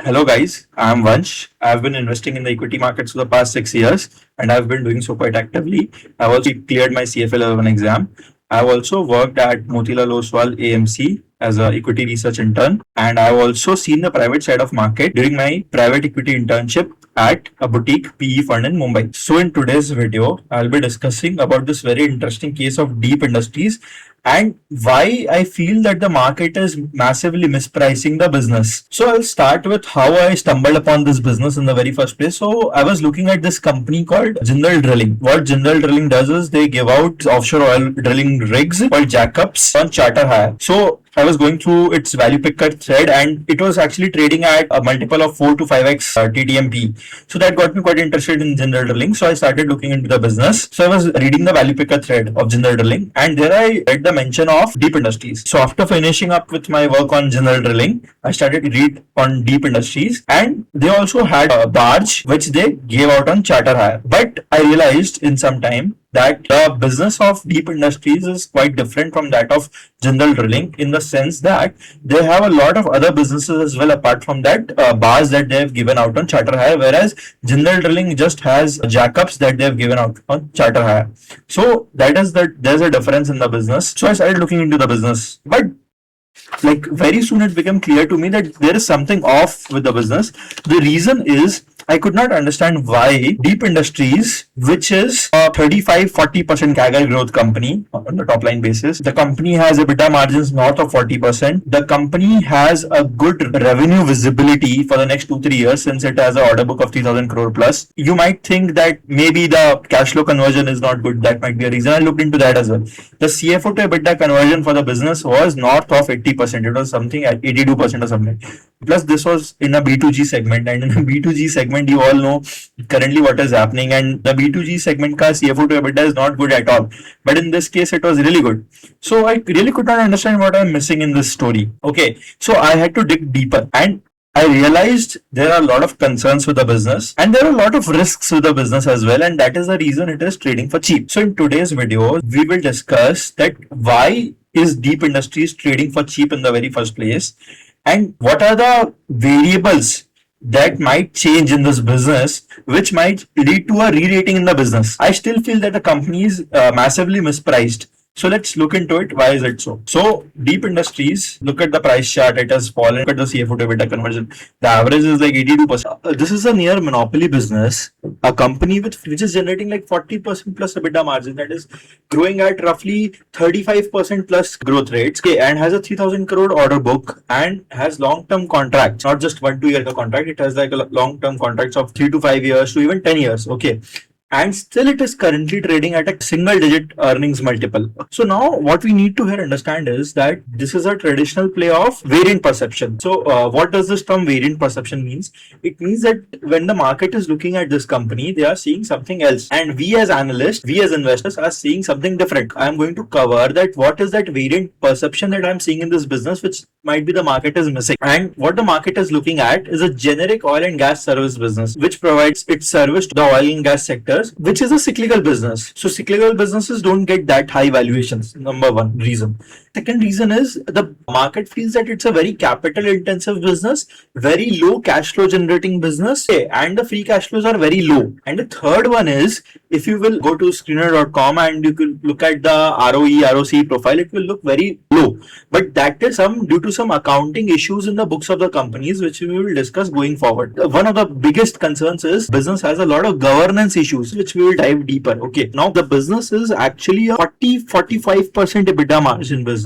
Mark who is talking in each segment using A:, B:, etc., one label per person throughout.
A: Hello guys, I'm Vansh. I've been investing in the equity markets for the past 6 years and I've been doing so quite actively. I've also cleared my CFA level 1 exam. I've also worked at Motilal Oswal AMC as a equity research intern, and I've also seen the private side of market during my private equity internship at a boutique PE fund in Mumbai. So in today's video, I'll be discussing about this very interesting case of Deep Industries and why I feel that the market is massively mispricing the business. So I'll start with how I stumbled upon this business in the very first place. So I was looking at this company called Jindal Drilling. What Jindal Drilling does is they give out offshore oil drilling rigs called jackups on charter hire. So I was going through its value picker thread and it was actually trading at a multiple of 4 to 5x TTMP. So that got me quite interested in Jindal Drilling. So I started looking into the business. So I was reading the value picker thread of Jindal Drilling and there I read the mention of Deep Industries. So after finishing up with my work on Jindal Drilling, I started to read on Deep Industries and they also had a barge which they gave out on charter hire. But I realized in some time that the business of Deep Industries is quite different from that of Jindal Drilling in the sense that they have a lot of other businesses as well apart from that bars that they have given out on charter hire, whereas Jindal Drilling just has jackups that they have given out on charter hire. So that is that there's a difference in the business. So I started looking into the business, but like very soon it became clear to me that there is something off with the business. The reason is I could not understand why Deep Industries, which is a 35-40% CAGR growth company on the top line basis, the company has EBITDA margins north of 40%. The company has a good revenue visibility for the next 2-3 years since it has an order book of 3,000 crore plus. You might think that maybe the cash flow conversion is not good. That might be a reason. I looked into that as well. The CFO to EBITDA conversion for the business was north of 80%. It was something at 82% or something. Plus, this was in a B2G segment, and in a B2G segment, you all know currently what is happening, and the B2G segment ka CFO to EBITDA is not good at all. But in this case, it was really good. So I really could not understand what I'm missing in this story. Okay, so I had to dig deeper, and I realized there are a lot of concerns with the business and there are a lot of risks with the business as well, and that is the reason it is trading for cheap. So in today's video, we will discuss that why is Deep Industries trading for cheap in the very first place, and what are the variables that might change in this business which might lead to a re-rating in the business. I still feel that the company is massively mispriced. So let's look into it. Why is it so? So Deep Industries, look at the price chart. It has fallen. Look at the CFO to EBITDA conversion. The average is like 82%. This is a near monopoly business. A company which is generating like 40% plus EBITDA margin, that is growing at roughly 35% plus growth rates. Okay, and has a 3,000 crore order book and has long-term contracts, not just 1-2 year contract. It has like a long-term contracts of 3 to 5 years to even 10 years. Okay, and still it is currently trading at a single digit earnings multiple. So now what we need to here understand is that this is a traditional play of variant perception. So what does this term variant perception means? It means that when the market is looking at this company, they are seeing something else, and we as analysts, we as investors are seeing something different. I'm going to cover that what is that variant perception that I'm seeing in this business which might be the market is missing, and what the market is looking at is a generic oil and gas service business which provides its service to the oil and gas sector, which is a cyclical business. So cyclical businesses don't get that high valuations. Number one reason. Second reason is the market feels that it's a very capital intensive business, very low cash flow generating business, and the free cash flows are very low. And the third one is, if you will go to screener.com and you could look at the ROE, ROC profile, it will look very low. But that is due to some accounting issues in the books of the companies, which we will discuss going forward. One of the biggest concerns is business has a lot of governance issues, which we will dive deeper. Okay, now the business is actually a 40-45% EBITDA margin business.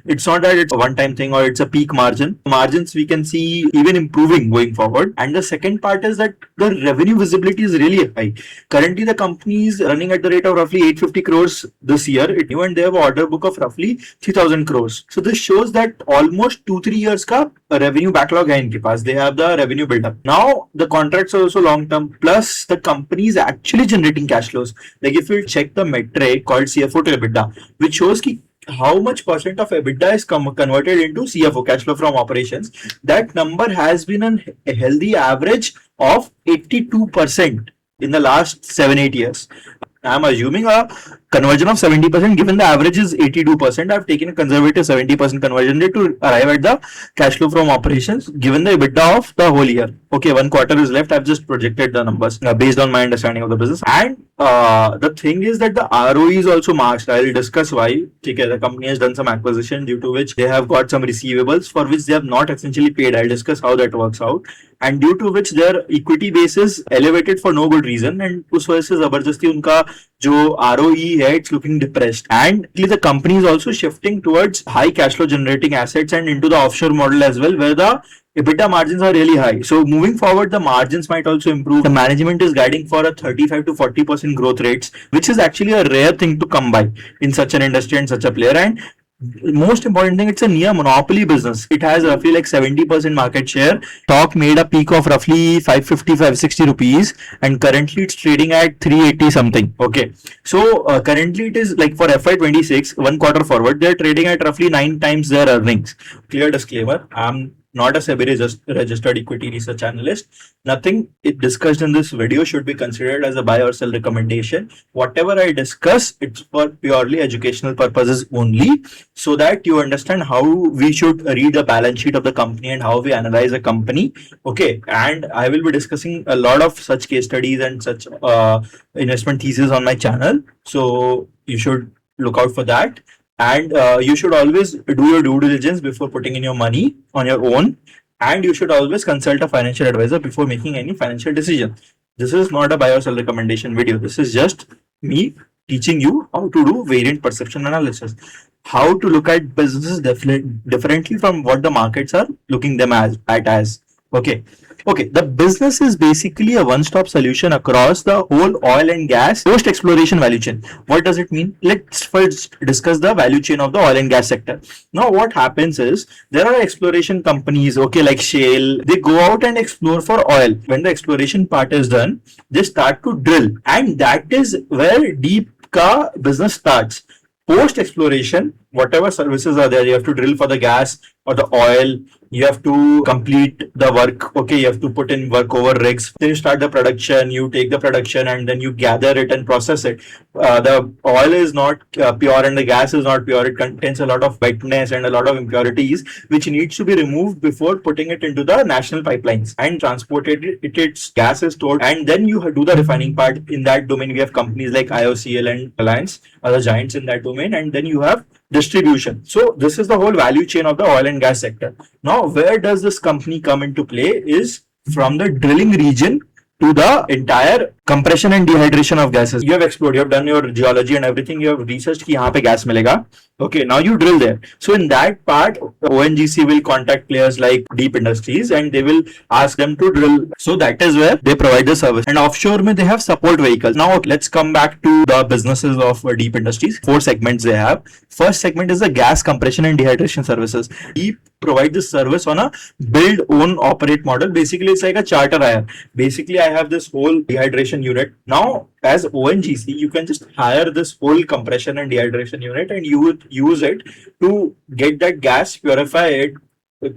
A: It's not that it's a one-time thing or it's a peak margin. Margins we can see even improving going forward. And the second part is that the revenue visibility is really high. Currently, the company is running at the rate of roughly 850 crores this year. And they have an order book of roughly 3,000 crores. So this shows that almost 2-3 years ka revenue backlog hai inke paas. They have the revenue built up. Now the contracts are also long term. Plus the company is actually generating cash flows. Like if you check the metric called CFO to EBITDA, which shows how much percent of EBITDA is converted into CFO, cash flow from operations. That number has been a healthy average of 82% in the last 7-8 years. I'm assuming a conversion of 70%, given the average is 82%, I've taken a conservative 70% conversion rate to arrive at the cash flow from operations given the EBITDA of the whole year. Okay, 1 quarter is left. I've just projected the numbers based on my understanding of the business. And the thing is that the ROE is also marked. I'll discuss why. Okay, the company has done some acquisition due to which they have got some receivables for which they have not essentially paid. I'll discuss how that works out. And due to which their equity base is elevated for no good reason, and उस वजह से जबरदस्ती उनका जो ROE है, it's looking depressed. And the company is also shifting towards high cash flow generating assets and into the offshore model as well, where the EBITDA margins are really high. So moving forward, the margins might also improve. The management is guiding for a 35 to 40% growth rates, which is actually a rare thing to come by in such an industry and such a player. And most important thing, it's a near monopoly business. It has roughly like 70% market share. Stock made a peak of roughly 550, 560 rupees, and currently it's trading at 380 something. Okay, so currently it is like for FY26, 1 quarter forward, they're trading at roughly 9 times their earnings. Clear disclaimer, I'm not a SEBI registered equity research analyst. Nothing discussed in this video should be considered as a buy or sell recommendation. Whatever I discuss, it's for purely educational purposes only, so that you understand how we should read the balance sheet of the company and how we analyze a company. Okay, and I will be discussing a lot of such case studies and such investment thesis on my channel. So you should look out for that. And you should always do your due diligence before putting in your money on your own. And you should always consult a financial advisor before making any financial decision. This is not a buy or sell recommendation video. This is just me teaching you how to do variant perception analysis, how to look at businesses differently from what the markets are looking them as. Okay, the business is basically a one-stop solution across the whole oil and gas post-exploration value chain. What does it mean? Let's first discuss the value chain of the oil and gas sector. Now, what happens is there are exploration companies, okay, like Shell, they go out and explore for oil. When the exploration part is done, they start to drill, and that is where deep ka business starts. Post-exploration, whatever services are there, you have to drill for the gas or the oil, you have to complete the work, okay, you have to put in work over rigs, then you start the production, you take the production and then you gather it and process it. The oil is not pure and the gas is not pure, it contains a lot of wetness and a lot of impurities which needs to be removed before putting it into the national pipelines and transported. Its gas is stored, and then you do the refining part. In that domain we have companies like IOCL and Alliance are the giants in that domain, and then you have distribution. So this is the whole value chain of the oil and gas sector. Now, where does this company come into play is from the drilling region to the entire compression and dehydration of gases. You have explored, you have done your geology and everything, you have researched कि यहाँ पे gas मिलेगा. Okay, now you drill there. So in that part, ONGC will contact players like Deep Industries and they will ask them to drill. So that is where they provide the service. And offshore mein they have support vehicles. Now let's come back to the businesses of Deep Industries. 4 segments they have. First segment is the gas compression and dehydration services. Deep provide this service on a build, own, operate model. Basically, it's like a charter hire. Basically, I have this whole dehydration unit. Now, as ONGC, you can just hire this whole compression and dehydration unit and you would use it to get that gas, purify it,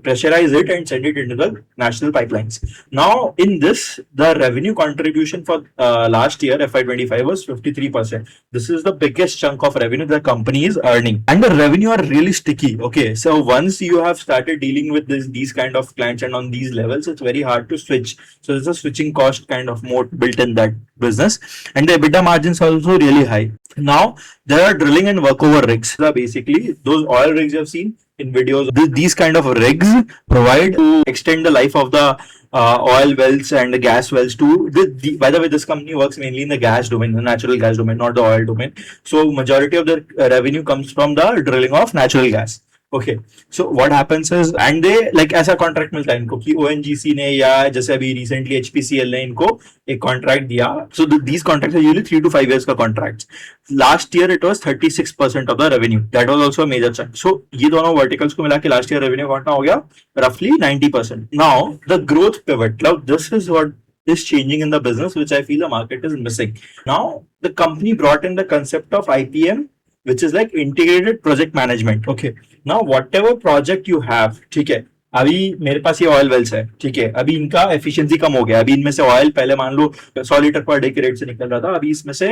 A: pressurize it and send it into the national pipelines. Now, in this, the revenue contribution for last year, FY25, was 53%. This is the biggest chunk of revenue the company is earning. And the revenue are really sticky. Okay, so once you have started dealing with these kind of clients and on these levels, it's very hard to switch. So there's a switching cost kind of mode built in that business. And the EBITDA margins are also really high. Now, there are drilling and workover rigs. So basically, those oil rigs you have seen in videos, these kind of rigs provide to extend the life of the oil wells and the gas wells too. By the way, this company works mainly in the gas domain, the natural gas domain, not the oil domain. So majority of the revenue comes from the drilling of natural gas. Okay, so what happens is, and they like ऐसा contract मिलता है इनको कि ONGC ने या जैसे अभी recently HPCL ने इनको एक contract दिया. So these contracts are usually 3 to 5 years का contracts. Last year it was 36% of the revenue. That was also a major chunk. So ये दोनों verticals को मिला के last year revenue कितना हो गया? Roughly 90%. Now the growth pivot. Now this is what is changing in the business, which I feel the market is missing. Now the company brought in the concept of IPM, which is like integrated project management. Okay, now whatever project you have, ठीक है, अभी मेरे पास ये oil Wales है, ठीक है, अभी इनका एफिशिएंसी कम हो गया, अभी इनमें से ऑयल पहले मान लो 100 लीटर पर डे के रेट से निकल रहा था, अभी इसमें से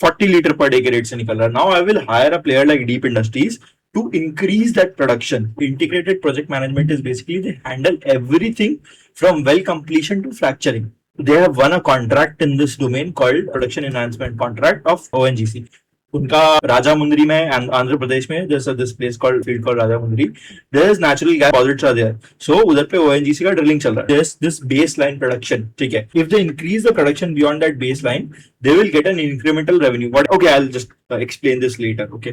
A: 40 लीटर पर डे के रेट से निकल रहा है. Now I will hire a player like deep industries to increase that production. Integrated project management is basically they handle everything from well completion to fracturing. They have won a contract in this domain called production enhancement contract of ONGC. उनका राजा मुंदरी में आंध्र प्रदेश में there's this place called field called राजा मुंदरी. There is natural gas deposits are there. So उधर पे ONGC का drilling चल रहा है. There's this baseline production. ठीक है. If they increase the production beyond that baseline, they will get an incremental revenue. But okay, I'll just explain this later. Okay.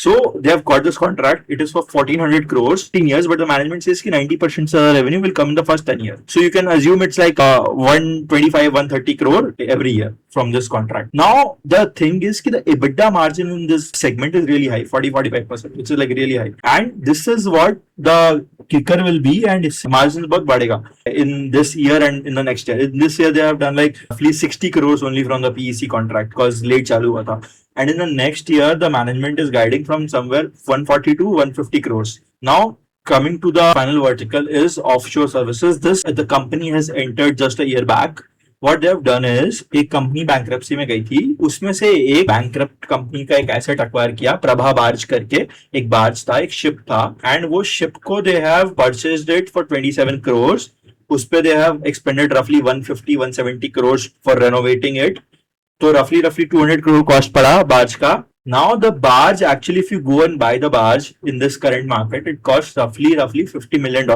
A: So they have got this contract. It is for 1400 crores 10 years, but the management says ki 90% of the revenue will come in the first 10 years. So you can assume it's like 125, 130 crore every year from this contract. Now the thing is ki the EBITDA margin in this segment is really high, 40-45%, which is like really high. And this is what the kicker will be, and its margins bahut badega in this year and in the next year. In this year they have done like at least 60 crores only from the PEC contract because late chalu hua tha. And in the next year, the management is guiding from somewhere 140 to 150 crores. Now, coming to the final vertical is offshore services. The company has entered just a year back. What they have done is एक company bankruptcy में गई थी, उसमें से एक bankrupt company का एक asset acquire किया, प्रभा बार्ज करके एक बार्ज था, एक शिप था, एंड वो शिप को दे have purchased it for 27 crores. उस पे दे हैव एक्सपेंडेड रफली 150-170 crores फॉर रेनोवेटिंग इट. तो roughly 200 crore cost पड़ा barge का. Now the barge actually, if you go and buy the barge in this current market, it costs roughly $50 million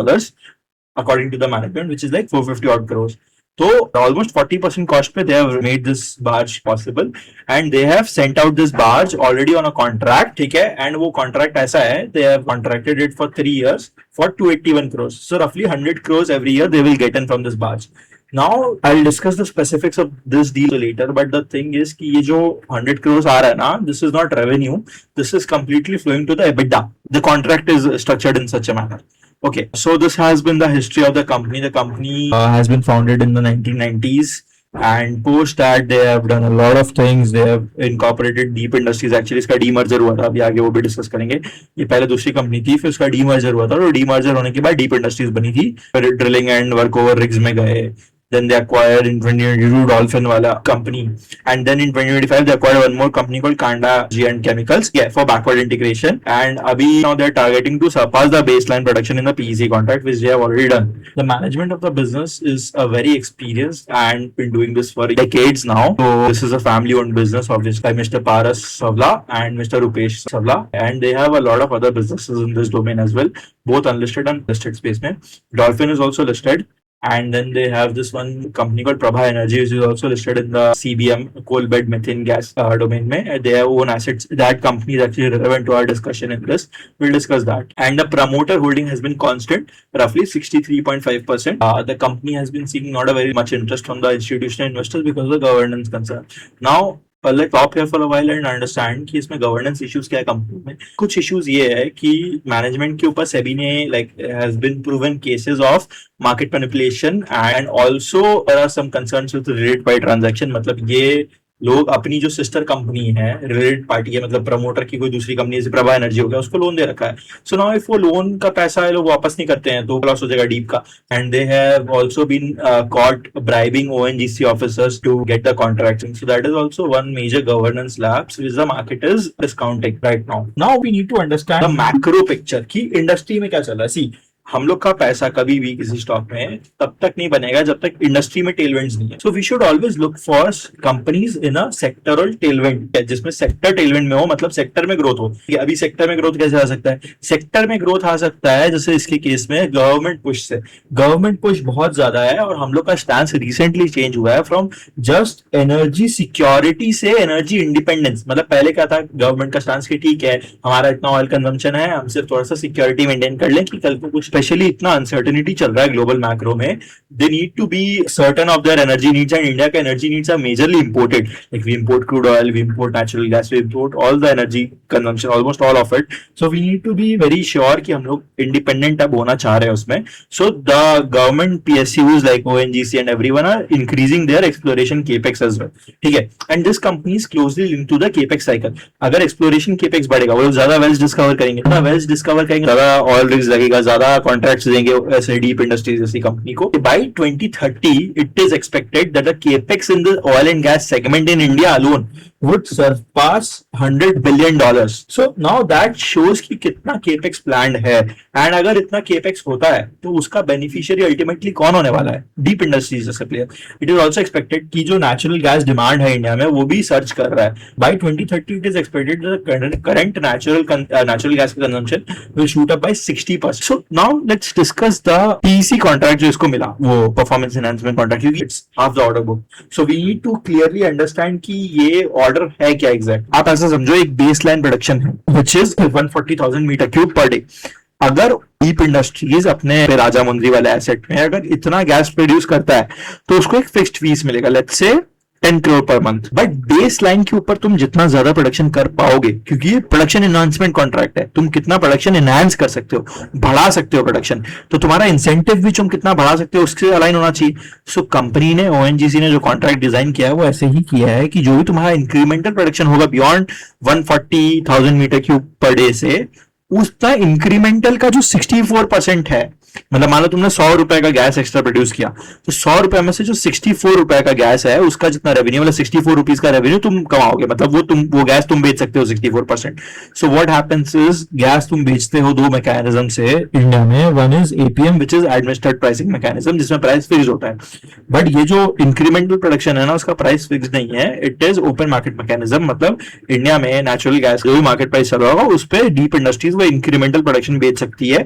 A: according to the management, which is like 450 odd crores. So almost 40% cost पे they have made this barge possible, and they have sent out this barge already on a contract. ठीक है, and वो contract ऐसा है, they have contracted it for 3 years for 281 crores. So roughly 100 crores every year they will get in from this barge. Now I'll discuss the specifics of this deal later, but the thing is कि ये जो 100 crores आ रहा है ना, this is not revenue, this is completely flowing to the EBITDA. The contract is structured in such a manner. Okay, so this has been the history of the company. The company has been founded in the 1990s, and post that they have done a lot of things. They have incorporated Deep Industries. Actually इसका demerger हुआ था, अभी आगे वो भी discuss करेंगे. ये पहले दूसरी कंपनी थी, फिर उसका डीमर्जर हुआ था, और डीमर्जर होने के बाद डीप इंडस्ट्रीज बनी थी. फिर drilling and work over rigs में गए. Then they acquired in 2022 Dolphin wala company, and then in 2025 they acquired one more company called Kanda G&T Chemicals, for backward integration. And abhi now they're targeting to surpass the baseline production in the PEC contract, which they have already done. The management of the business is a very experienced and been doing this for decades now. So this is a family-owned business, obviously, by Mr. Paras Savla and Mr. Rupesh Savla, and they have a lot of other businesses in this domain as well, both unlisted and listed space mein. Dolphin is also listed. And then they have this one company called Prabha Energy, which is also listed in the CBM, coal bed methane gas domain. They have own assets. That company is actually relevant to our discussion in this. We'll discuss that. And the promoter holding has been constant, roughly 63.5%. The company has been seeing not a very much interest from the institutional investors because of the governance concern. Now, let's stop here for a while and understand कि इसमें governance issues क्या है company में. कुछ issues ये है कि management के ऊपर सेबी ने has been proven cases of market manipulation, and also there are some concerns with related party transaction. मतलब ये लोग अपनी जो सिस्टर कंपनी है, रिलेटेड पार्टी है, मतलब प्रमोटर की कोई दूसरी कंपनी जैसे प्रभा एनर्जी हो गया, उसको लोन दे रखा है. सो नाउ इफ वो लोन का पैसा है लोग वापस नहीं करते हैं तो लॉस हो जाएगा डीप का. And they have also been caught bribing ONGC officers to get the contract. So that is also one major governance lapse which the market is discounting right now. Now we need to understand the macro picture कि industry में क्या चल रहा है. सी, हम लोग का पैसा कभी भी किसी स्टॉक में तब तक नहीं बनेगा जब तक इंडस्ट्री में टेलविंड्स नहीं है. So we should always look for companies in a sectoral tailwind, जिसमें सेक्टर टेलविंड में हो, मतलब सेक्टर में ग्रोथ हो. अभी सेक्टर में ग्रोथ कैसे आ सकता है? सेक्टर में ग्रोथ आ सकता है जैसे इसके केस में गवर्नमेंट पुश से. गवर्नमेंट पुश बहुत ज्यादा है, और हम लोग का स्टैंस रिसेंटली चेंज हुआ है फ्रॉम जस्ट एनर्जी सिक्योरिटी से एनर्जी इंडिपेंडेंस. मतलब पहले क्या था, गवर्नमेंट का स्टैंस की ठीक है हमारा इतना ऑयल कंजम्पशन है, हम सिर्फ थोड़ा सा सिक्योरिटी मेंटेन कर लें कि कल को कुछ, स्पेशली इतना अनसर्टेनिटी चल रहा है ग्लोबल मैक्रो में, they need to be certain of their energy needs. And India के energy needs are majorly imported. Like we import crude oil, we import natural gas, we import all the energy consumption, almost all of it. So we need to be very sure कि हम लोग independent अब होना चाह रहे हैं उसमें. So the government PSUs like ONGC and everyone are increasing their exploration capex as well. ठीक है, and this company is closely linked to the capex cycle. अगर एक्सप्लोरेशन केपेक्स बढ़ेगा, वो लोग ज्यादा वेल्स डिस्कवर करेंगे, ज्यादा वेल्स डिस्कवर करेंगे, ज्यादा ऑयल रिग्स लगेगा, ज्यादा कॉन्ट्रैक्ट्स देंगे ऐसे डीप इंडस्ट्रीज जैसी कंपनी को। By 2030 it is expected that the capex in the oil and gas segment in India alone would surpass $100 billion. So now that shows कि कितना केपेक्स प्लान्ड है, एंड अगर इतना केपेक्स होता है तो उसका बेनिफिशियरी अल्टीमेटली कौन होने वाला है? डीप इंडस्ट्रीज जैसे player. It is also expected कि जो नेचुरल गैस डिमांड है इंडिया में वो भी सर्च कर रहा है। By 2030 it is expected current natural gas consumption will shoot up by 60%. So now let's discuss the PC contract जो इसको मिला, वो परफॉर्मेंस एनहांसमेंट कॉन्ट्रैक्ट, क्योंकि it's half the order book. So we need to clearly understand कि ये order है क्या exact. आप ऐसा समझो एक बेस लाइन प्रोडक्शन है which is 140,000 metre cube per day. अगर डीप इंडस्ट्रीज अपने राजा मुंद्री वाले एसेट में अगर इतना गैस प्रोड्यूस करता है तो उसको एक फिक्स्ड फीस मिलेगा, let's say 10 crore per month. But base line के ऊपर तुम जितना ज्यादा प्रोडक्शन कर पाओगे, क्योंकि ये प्रोडक्शन एनहांसमेंट कॉन्ट्रैक्ट है, तुम कितना प्रोडक्शन एनहांस कर सकते हो, बढ़ा सकते हो प्रोडक्शन, तो तुम्हारा इंसेंटिव भी तुम कितना बढ़ा सकते हो उससे अलाइन होना चाहिए। सो कंपनी ने, ओएनजीसी ने जो कॉन्ट्रैक्ट डिजाइन किया है वो ऐसे ही किया है कि जो भी तुम्हारा इंक्रीमेंटल प्रोडक्शन होगा beyond 140,000 metre cube per day से, उसका इंक्रीमेंटल का जो 64% है, मतलब मान लो तुमने 100 रुपए का गैस एक्स्ट्रा प्रोड्यूस किया, तो 100 रुपए में से जो 64 रुपए का गैस है उसका जितना रेवेन्यू, मतलब 64 रुपीज का रेवेन्यू तुम कमाओगे, मतलब वो गैस तुम बेच सकते हो 64%। So what happens is, gas तुम बेचते हो दो मैकेनिज्म से इंडिया में। One is APM which is administered pricing mechanism, जिसमें प्राइस फिक्स होता है। बट ये जो इंक्रीमेंटल प्रोडक्शन है ना, उसका प्राइस फिक्स नहीं है, it is open market mechanism. मतलब इंडिया में नेचुरल गैस जो भी मार्केट प्राइस चल रहा होगा उस पर डीप इंडस्ट्रीज वो इंक्रीमेंटल प्रोडक्शन बेच सकती है।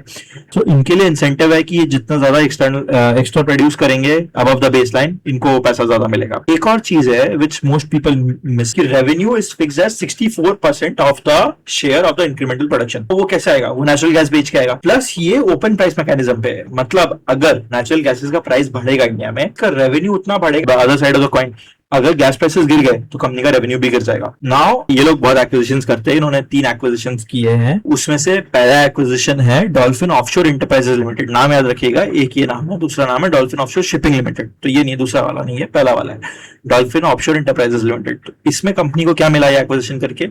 A: तो इनके लिए इंसेंटिव है कि ये जितना ज्यादा एक्स्ट्रा प्रोड्यूस करेंगे अबव द बेस लाइन, इनको पैसा ज्यादा मिलेगा। एक और चीज है विच मोस्ट पीपल मिस, कि revenue is fixed as 64% of the share of the incremental production. तो वो कैसे आएगा? वो नेचुरल गैस बेच के आएगा। प्लस ये ओपन प्राइस मैकेनिज्म पे है, मतलब अगर नेचुरल गैसेस का प्राइस बढ़ेगा इंडिया में, का रेवेन्यू उतना बढ़ेगा। Other side of the coin, अगर गैस प्राइसेस गिर गए तो कंपनी का रेवेन्यू भी गिर जाएगा। नाउ ये लोग बहुत एक्विजिशंस करते हैं, इन्होंने 3 एक्विजिशंस किए हैं। उसमें से पहला एक्विजिशन है डॉल्फिन ऑफशोर इंटरप्राइजेज लिमिटेड, नाम याद रखिएगा, एक ये नाम है, दूसरा नाम है डॉल्फिन ऑफशोर शिपिंग लिमिटेड। तो ये नहीं, दूसरा वाला नहीं है, पहला वाला है डॉल्फिन ऑफशोर इंटरप्राइजेज लिमिटेड। तो इसमें कंपनी को क्या मिला है एक्विजिशन करके?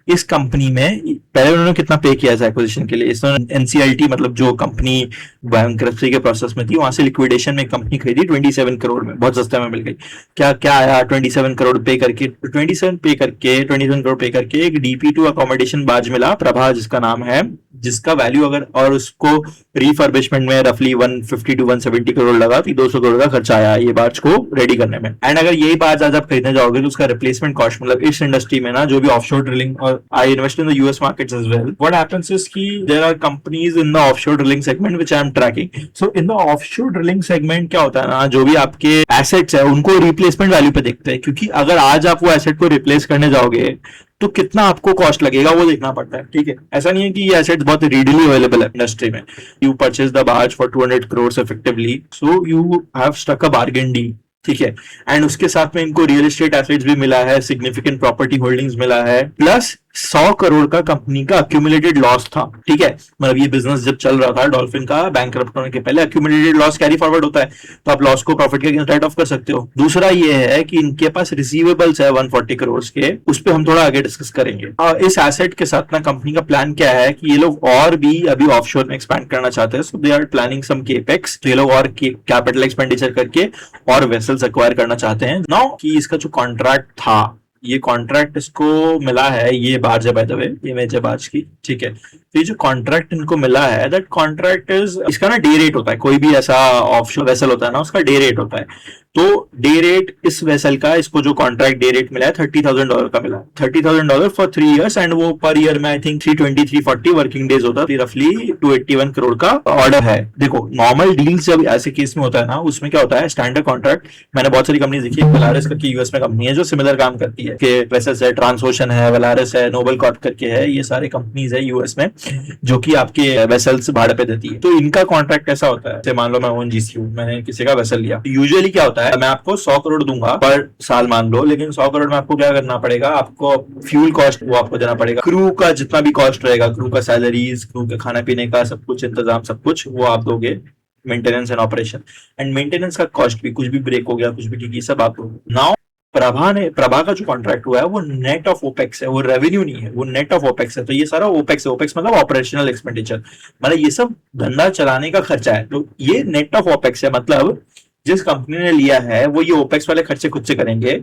A: इस कंपनी में पहले उन्होंने कितना पे किया था एक्विजिशन के लिए? इसमें एनसीएलटी, मतलब जो कंपनी बैंकरप्सी के प्रोसेस में थी, वहां से लिक्विडेशन में कंपनी खरीदी 27 करोड़ में, बहुत सस्ते में मिल गई। क्या क्या आया? 27 करोड़ पे करके 27 करोड़ पे करके एक DP2 अकोमोडेशन बार्ज मिला, प्रभा जिसका नाम है, जिसका वैल्यू अगर, और उसको रिफर्बिशमेंट में रफली 150 to 170 करोड़ लगा, तो 200 करोड़ का खर्चा आया ये बार्ज को रेडी करने में। एंड अगर यही बार्ज आज आप खरीदने जाओगे तो उसका रिप्लेसमेंट कॉस्ट, मतलब इस इंडस्ट्री में ना जो भी ऑफशोर ड्रिलिंग, और I invest in the US markets as well, what happens is कि there are companies in the offshore drilling segment which I am tracking. So in the offshore drilling segment क्या होता है ना, जो भी आपके assets है उनको रिप्लेसमेंट वैल्यू पे देखते हैं, क्योंकि अगर आज आप वो एसेट को रिप्लेस करने जाओगे तो कितना आपको कॉस्ट लगेगा वो देखना पड़ता है। ठीक है, ऐसा नहीं है कि ये एसेट्स बहुत रीडली अवेलेबल है इंडस्ट्री में। You purchase the barge for 200 crore effectively, so you have struck a bargain deal. ठीक है, एंड उसके साथ में इनको रियल एस्टेट एसेट्स भी मिला है, सिग्निफिकेंट प्रॉपर्टी होल्डिंग्स मिला है, प्लस 100 करोड़ का कंपनी का अक्यूमुलेटेड लॉस था। ठीक है, मतलब ये बिजनेस जब चल रहा था डॉल्फिन का, बैंकरप्ट होने के पहले अक्यूमुलेटेड लॉस कैरी फॉरवर्ड होता है, तो आप लॉस को प्रॉफिट के अगेंस्ट राइट ऑफ कर सकते हो। दूसरा ये है कि इनके पास रिसीवेबल्स है 140 करोड़ के, उस पर हम थोड़ा आगे डिस्कस करेंगे। इस एसेट के साथ ना कंपनी का प्लान क्या है कि ये लोग और भी अभी ऑफशोर में एक्सपैंड करना चाहते हैं, so they are planning some capex. तो ये लोग और कैपिटल एक्सपेंडिचर करके और वेसल्स एक्वायर करना चाहते हैं। नाउ कि इसका जो कॉन्ट्रैक्ट था, ये कॉन्ट्रैक्ट इसको मिला है, ये बार्ज है बाय द वे, ये मेज है बार्ज की। ठीक है, तो ये जो कॉन्ट्रैक्ट इनको मिला है, दैट कॉन्ट्रैक्ट इज, इसका ना डे रेट होता है, कोई भी ऐसा ऑफशोर वेसल होता है ना उसका डे रेट होता है। तो डे रेट इस वेसल का, इसको जो कॉन्ट्रैक्ट डे रेट मिला है $30,000 का मिला है, $30,000 फॉर 3 years, एंड वो पर ईयर में आई थिंक 340 वर्किंग डेज होता है, रफली 281 करोड़ का ऑर्डर है। देखो नॉर्मल डील्स जब ऐसे केस में होता है ना, उसमें क्या होता है, स्टैंडर्ड कॉन्ट्रैक्ट, मैंने बहुत सारी कंपनी देखी है, वेलारिस करके यूएस में कंपनी है जो सिमिलर काम करती है, कि वेसल्स है, ट्रांसओशन है, वेलारिस है, नोबल कॉर्प करके है, ये सारे कंपनीज है यूएस में जो कि आपके वेसल्स भाड़े पे देती है। तो इनका कॉन्ट्रैक्ट ऐसा होता है, मान लो मैं ओएनजीसी हूँ, मैंने किसी का वेसल लिया, यूजुअली क्या होता है, मैं आपको 100 करोड़ दूंगा पर साल मान लो, लेकिन 100 करोड़ में आपको क्या करना पड़ेगा, आपको फ्यूल कॉस्ट वो आपको देना पड़ेगा, क्रू का जितना भी कॉस्ट रहेगा, क्रू का सैलरीज, क्रू के खाने पीने का सब कुछ इंतजाम, सब कुछ वो आप दोगे, maintenance and operation, and maintenance का कॉस्ट भी, कुछ भी ब्रेक हो गया, कुछ भी ठीक, ये सब आप दोगे। नाउ प्रभा का जो कॉन्ट्रैक्ट हुआ है वो नेट ऑफ ओपेक्स है, वो रेवेन्यू नहीं है, वो नेट ऑफ ओपेक्स है। तो ये सारा ओपेक्स है, ओपेक्स मतलब ऑपरेशनल एक्सपेंडिचर, मतलब ये सब धंधा चलाने का खर्चा है। तो ये नेट ऑफ ओपेक्स है, मतलब जिस कंपनी ने लिया है वो ये ओपेक्स वाले खर्चे खुद से करेंगे।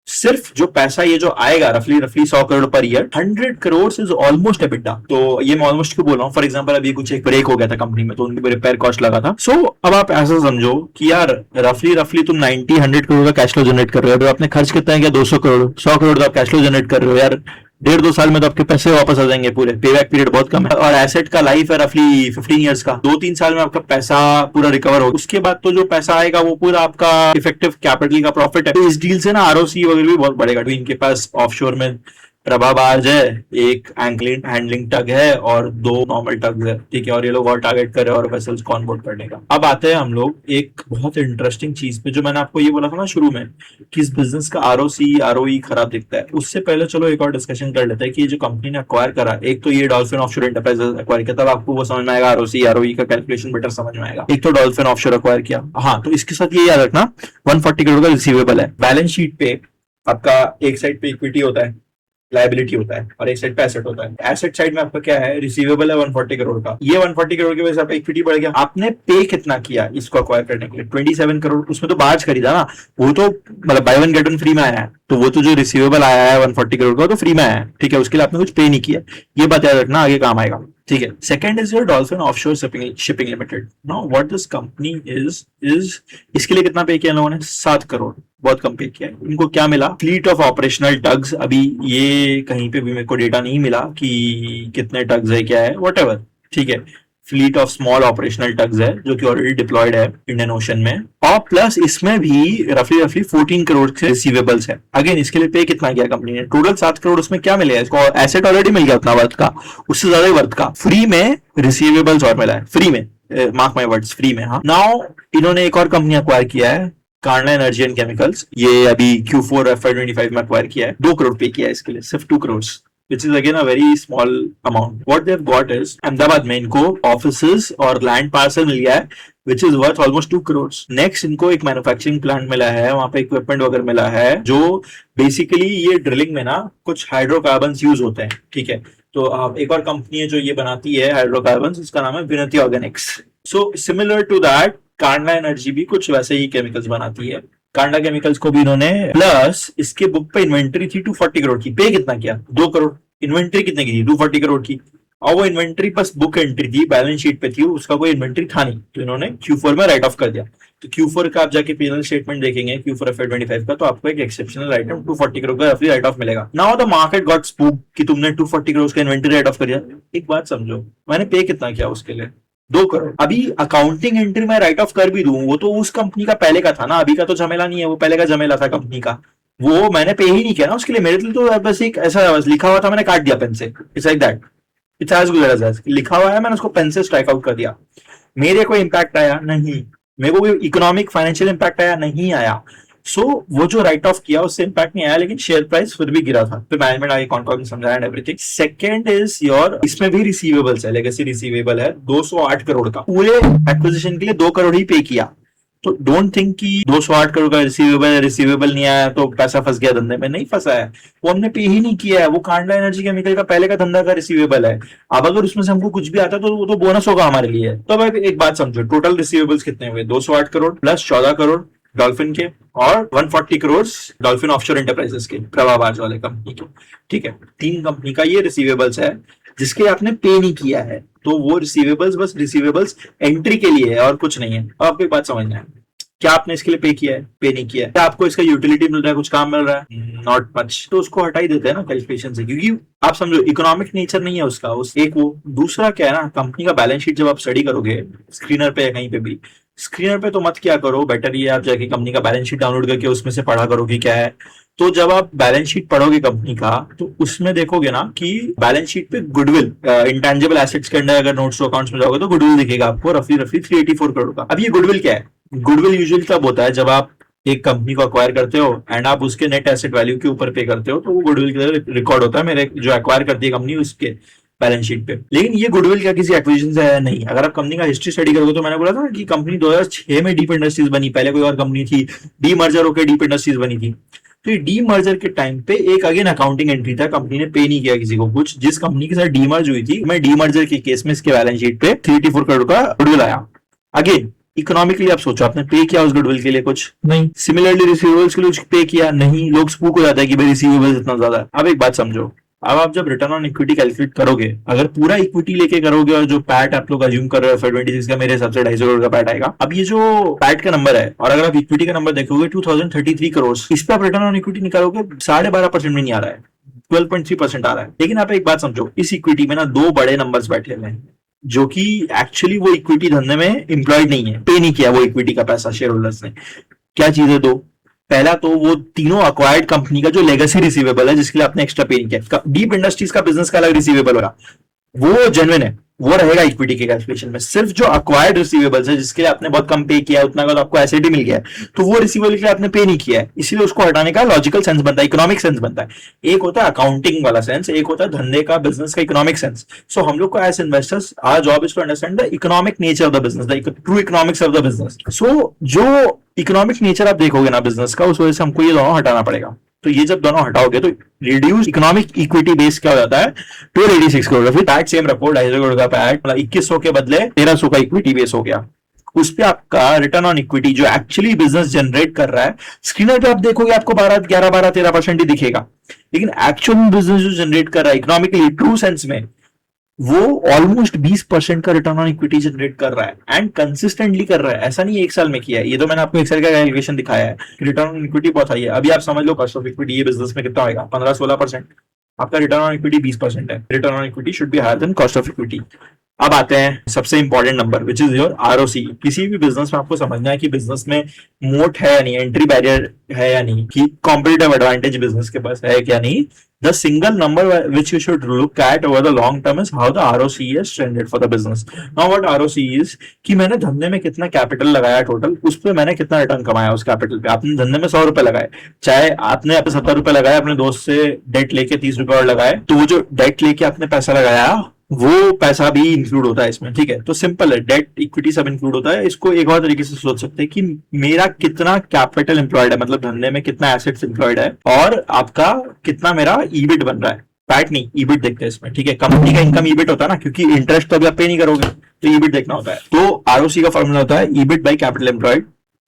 A: सिर्फ जो पैसा ये जो आएगा रफली रफली 100 crore per year, 100 crore is almost EBITDA. तो ये मैं ऑलमोस्ट क्यों बोल रहा हूँ, फॉर एग्जांपल अभी कुछ एक ब्रेक हो गया था कंपनी में तो उनकी रिपेयर कॉस्ट लगा था। सो अब आप ऐसा समझो कि यार रफली रफली तुम 90-100 करोड़ का कैश फ्लो जनरेट कर रहे हो, तो आपने खर्च कितना है क्या, 200 करोड़, 100 करोड़ का कैश फ्लो जनरेट कर रहे हो यार, 1.5-2 साल में तो आपके पैसे वापस आ जाएंगे पूरे, पे बैक पीरियड बहुत कम है, और एसेट का लाइफ है रफली 15 इयर्स का, 2-3 साल में आपका पैसा पूरा रिकवर हो, उसके बाद तो जो पैसा आएगा वो पूरा आपका इफेक्टिव कैपिटल का प्रॉफिट है। तो इस डील से ना आरओसी वगैरह भी बहुत बढ़ेगा। तो इनके पास ऑफशोर में प्रभा बार्ज है, एक एंगलिंग हैंडलिंग टग है और 2 नॉर्मल टग्स है, ठीक है, और ये लोग और टारगेट कर रहे हैं और वेसल्स को ऑनबोर्ड करने का। अब आते हैं हम लोग एक बहुत इंटरेस्टिंग चीज पे, जो मैंने आपको ये बोला था ना शुरू में कि इस बिजनेस का आरओसी आरओई खराब दिखता है। उससे पहले चलो एक और डिस्कशन कर लेते हैं कि ये जो कंपनी ने अक्वायर करा, एक तो ये डॉल्फिन ऑफशोर एंटरप्राइजेस अक्वायर किया, तब आपको वो समझ में आएगा, आरओसी आरओई का कैलकुलेशन बेटर समझ में आएगा। एक तो डॉल्फिन ऑफशोर अक्वायर किया, हाँ, तो इसके साथ ये याद रखना 140 करोड़ का रिसीवेबल है। बैलेंस शीट पे आपका एक साइड पे इक्विटी होता है, लाइबिलिटी होता है, और एक साइड पे एसेट होता है। एसेट साइड में आपका क्या है, रिसीवेबल है 140 करोड़ का। ये 140 करोड़ की वजह से आपका इक्विटी बढ़ गया। आपने पे कितना किया इसको अक्वायर करने के लिए, 27 करोड़। उसमें तो बार्ज खरीदा ना, वो तो मतलब by one get one free में आया है, तो वो तो जो रिसीवेबल आया है 140 करोड़ का तो फ्री में आया है, ठीक है, उसके लिए आपने कुछ पे नहीं किया। ये बात याद रखना, आगे काम आएगा, ठीक है। Second is your dolphin offshore shipping limited. Now what this company is इसके लिए कितना पे किया इन लोगों ने, 7 करोड़, बहुत कम पे किया है। इनको क्या मिला, फ्लीट ऑफ ऑपरेशनल टग्स। अभी ये कहीं पे भी मेरे को डेटा नहीं मिला कि कितने टग्स है क्या है, व्हाटएवर, ठीक है। Fleet of small operational tugs है जो कि ऑलरेडी डिप्लॉयड है इंडियन ओशन में, और प्लस इसमें भी रफली रफली 14 करोड़ से रिसीवेबल्स है। अगेन इसके लिए पे कितना किया कंपनी ने, टोटल 7 करोड़। उसमें क्या मिलेगा इसको, एसेट ऑलरेडी मिल गया उतना वर्थ का, उससे ज्यादा ही वर्थ का, फ्री में रिसीवेबल्स और मिला है, फ्री में, मार्क माय वर्ड्स, फ्री में। हाँ, नाउ इन्होंने एक और कंपनी अक्वायर किया है, कार्ना एनर्जी एंड केमिकल्स। ये अभी Q4 FY25 में अक्वायर किया है, 2 करोड़ पे किया है इसके लिए, सिर्फ 2 crore, which is again a very small amount. What they've got is Ahmedabad में इनको ऑफिसेज और लैंड पार्सल मिल गया है which is worth almost 2 crores. Next इनको एक मैन्युफैक्चरिंग प्लांट मिला है, वहां पे इक्विपमेंट वगैरह मिला है, जो बेसिकली ये ड्रिलिंग में ना कुछ हाइड्रोकार्बन यूज होते हैं, ठीक है। तो एक और कंपनी है जो ये बनाती है हाइड्रोकार्बन, इसका नाम है Vinati Organics. So similar to that कार्ना एनर्जी भी कुछ वैसे ही केमिकल्स बनाती है। कांडा केमिकल्स को भी इन्होंने, प्लस इसके बुक पे इन्वेंट्री थी 240 करोड़ की, पे कितना किया, 2 करोड़। इन्वेंट्री कितने की थी, 240 करोड़ की, और वो इन्वेंट्री बस बुक एंट्री थी, बैलेंस शीट पे थी, उसका कोई इन्वेंट्री था नहीं, तो इन्होंने Q4 में राइट ऑफ कर दिया। तो Q4 का आप जाके पीएनएल स्टेटमेंट देखेंगे Q4 FY25 का, तो आपको एक एक्सेप्शनल आइटम 240 करोड़ का रफली राइट ऑफ मिलेगा। Now the market got spooked कि तुमने 240 करोड़ का इन्वेंट्री राइट ऑफ कर दिया। एक बात समझो, मैंने पे कितना किया उसके लिए, 2 करोड़। अभी अकाउंटिंग एंट्री में राइट ऑफ कर भी दूं, वो तो उस कंपनी का पहले का था ना, अभी का तो झमेला नहीं है, वो पहले का झमेला था कंपनी का, वो मैंने पे ही नहीं किया ना उसके लिए। मेरे लिए तो बस एक ऐसा बस लिखा हुआ था, मैंने काट दिया पेन से, it's like that, it's as good as that. लिखा हुआ है, मैंने उसको पेन से स्ट्राइक आउट कर दिया। मेरे को इम्पैक्ट आया नहीं, मेरे को कोई इकोनॉमिक फाइनेंशियल इम्पैक्ट आया नहीं आया। सो वो जो राइट ऑफ किया उससे इम्पैक्ट नहीं आया, लेकिन शेयर प्राइस फिर भी गिरा था। फिर मैनेजमेंट आगे कॉन्ट्रैक्ट में समझाया and everything. Second is your, इसमें भी रिसीवेबल्स है, लेगेसी रिसीवेबल है 208 करोड़ का। पूरे एक्विजिशन के लिए 2 करोड़ ही पे किया। तो डोंट थिंक कि 208 करोड़ का रिसीवेबल नहीं आया तो पैसा फंस गया धंधे में, नहीं फंसा है, वो हमने पे ही नहीं किया है। वो कांडला एनर्जी केमिकल का पहले का धंधा का रिसीवेबल है। अब अगर उसमें से हमको कुछ भी आता तो वो तो बोनस होगा हमारे लिए। तो अब एक बात समझो, टोटल रिसीवेबल्स कितने हुए, 208 करोड़ प्लस 14 करोड़ डॉल्फिन के, और 140 करोड़ डॉल्फिन ऑफशोर एंटरप्राइजेस के, प्रभा बार्ज वाले कंपनी के, ठीक है। 3 कंपनी का ये रिसीवेबल्स है जिसके आपने पे नहीं किया है, तो वो रिसीवेबल्स बस रिसीवेबल्स एंट्री के लिए है और कुछ नहीं है। अब आपको एक बात समझना है, क्या आपने इसके लिए पे किया है, पे नहीं किया है, क्या आपको इसका यूटिलिटी मिल रहा है, कुछ काम मिल रहा है, नॉट मच, तो उसको हटा ही देते हैं ना कैलकुलेशन से, क्योंकि आप समझो इकोनॉमिक नेचर नहीं है उसका, उस एक वो। दूसरा क्या है ना, कंपनी का बैलेंस शीट जब आप स्टडी करोगे स्क्रीनर पे या कहीं पे भी, स्क्रीनर पे तो मत क्या करो, बेटर ये आप जाके कंपनी का बैलेंस शीट डाउनलोड करके उसमें से पढ़ा करो कि क्या है। तो जब आप बैलेंस शीट पढ़ोगे कंपनी का, तो उसमें देखोगे ना कि बैलेंस शीट पे गुडविल, इंटेंजिबल एसेट्स के अंदर अगर नोट्स टू अकाउंट्स में जाओगे तो गुडविल दिखेगा आपको रफली रफली 384 करोड़ का। अब ये गुडविल क्या है, गुडविल यूजुअली तब होता है जब आप एक कंपनी को अक्वायर करते हो एंड आप उसके नेट एसेट वैल्यू के ऊपर पे करते हो, तो वो गुडविल की तरह रिकॉर्ड होता है मेरे जो एक्वायर करती है कंपनी उसके बैलेंस शीट पे। लेकिन ये गुडविल क्या किसी एक्विजिशन से है नहीं। अगर आप कंपनी का हिस्ट्री स्टडी करोगे तो मैंने बोला था ना कि कंपनी 2006 में डीप इंडस्ट्रीज बनी, पहले कोई और कंपनी थी, डी मर्जर होकर डीप इंडस्ट्रीज बनी थी। तो ये डी मर्जर के टाइम पे एक अगेन अकाउंटिंग एंट्री था, कंपनी ने पे नहीं किया किसी को कुछ, जिस कंपनी के साथ डी मर्ज हुई थी, मैं डी मर्जर के केस में इसके बैलेंस शीट पे 384 करोड़ का गुडविल आया। अगेन इकोनॉमिकली आप सोचो, आपने पे किया उस गुडविल के लिए कुछ नहीं, सिमिलरली रिसीवेबल्स के लिए पे किया नहीं, लोग स्पूक हो जाता है कि भाई रिसीवेबल्स इतना ज्यादा है। अब एक बात समझो, अब आप जब रिटर्न ऑन इक्विटी कैलकुलेट करोगे, अगर पूरा इक्विटी लेके करोगे और जो पैट आप लोग अज्यूम कर रहे हो FY26 का, मेरे हिसाब से 250 करोड़ का पैट आएगा। अब ये जो पैट का नंबर है और अगर आप इक्विटी का नंबर देखोगे 2033 करोड़, इस पे आप रिटर्न ऑन इक्विटी निकालोगे 12.5% में नहीं आ रहा है, 12.3% आ रहा है। लेकिन आप एक बात समझो, इस इक्विटी में ना दो बड़े नंबर्स बैठे हुए हैं जो कि एक्चुअली वो इक्विटी धंधे में एम्प्लॉयड नहीं है, पे नहीं किया वो इक्विटी का पैसा शेयर होल्डर्स ने। क्या चीज है दो? पहला तो वो तीनों अक्वायर्ड कंपनी का जो लेगेसी रिसीवेबल है जिसके लिए आपने एक्स्ट्रा पे नहीं किया, डीप इंडस्ट्रीज का बिजनेस का अलग रिसीवेबल होगा, वो जेन्युइन है, वो रहेगा इक्विटी के कैलकुलेशन में। सिर्फ जो अक्वायर्ड रिसीवेबल्स है जिसके लिए आपने बहुत कम पे किया है, उतना का तो आपको एसेट ही मिल गया है, तो वो रिसीवेबल के लिए आपने पे नहीं किया है, इसीलिए उसको हटाने का लॉजिकल सेंस बनता है, इकोनॉमिक सेंस बनता है। एक होता है अकाउंटिंग वाला सेंस, एक होता है धंधे का, बिजनेस का इकोनॉमिक सेंस। सो हम लोग को as investors our job is to understand the economic nature of the business, the true economics of the business. So जो इकोनॉमिक नेचर आप देखोगे ना बिजनेस का, उस वजह से हमको ये दोनों हटाना पड़ेगा। तो ये जब दोनों हटाओगे तो रिड्यूस इकोनॉमिक इक्विटी बेस क्या हो जाता है, 286 करोड़। फिर पैट सेम रखो, 250 करोड़ का पैट, मतलब 2100 के बदले 1300 का इक्विटी बेस हो गया। उस पे आपका रिटर्न ऑन इक्विटी जो एक्चुअली बिजनेस जनरेट कर रहा है, स्क्रीन पे आप देखोगे आपको 11-13% ही दिखेगा, लेकिन एक्चुअल बिजनेस जो जनरेट कर रहा है इकोनॉमिकली ट्रू सेंस में, वो ऑलमोस्ट 20% का रिटर्न ऑन इक्विटी जनरेट कर रहा है एंड कंसिस्टेंटली कर रहा है। ऐसा नहीं है एक साल में किया है, ये तो मैंने आपको एक्सेल का कैलकुलेशन दिखाया है, रिटर्न ऑन इक्विटी बहुत हाई है। अभी आप समझ लो कॉस्ट ऑफ इक्विटी ये बिजनेस में कितना होगा, 15-16%। आपका रिटर्न ऑन इक्विटी 20% है, return on equity should be higher than cost of equity. अब आते हैं सबसे important number which is your ROC। किसी भी बिजनेस में आपको समझना है कि बिजनेस में मोट है या नहीं, एंट्री बैरियर है या नहीं, कि कॉम्पिटिटिव एडवांटेज बिजनेस के पास है क्या नहीं। The single number which you should look at over the long term is how the ROC is trended for the business. Now what ROC is कि मैंने धंधे में कितना कैपिटल लगाया टोटल, उस पर मैंने कितना रिटर्न कमाया उस कैपिटल पे। आपने धंधे में 100 रुपए लगाए, चाहे आपने 70 रुपए लगाए, अपने दोस्त से डेट लेके 30 रुपए और लगाए, तो वो जो डेट लेके आपने पैसा लगाया वो पैसा भी इंक्लूड होता है इसमें, ठीक है। तो सिंपल है, डेट इक्विटी सब इंक्लूड होता है। इसको एक और तरीके से सोच सकते हैं कि मेरा कितना कैपिटल एम्प्लॉयड है, मतलब धंधे में कितना एसेट्स एम्प्लॉयड है, और आपका कितना मेरा ईबिट बन रहा है, पैट नहीं ईबिट देखते हैं इसमें, ठीक है। कंपनी का इनकम ईबिट होता है ना, क्योंकि इंटरेस्ट तो अभी आप पे नहीं करोगे, तो ईबिट देखना होता है। तो ROC का फॉर्मूला होता है ईबिट बाई कैपिटल एम्प्लॉयड।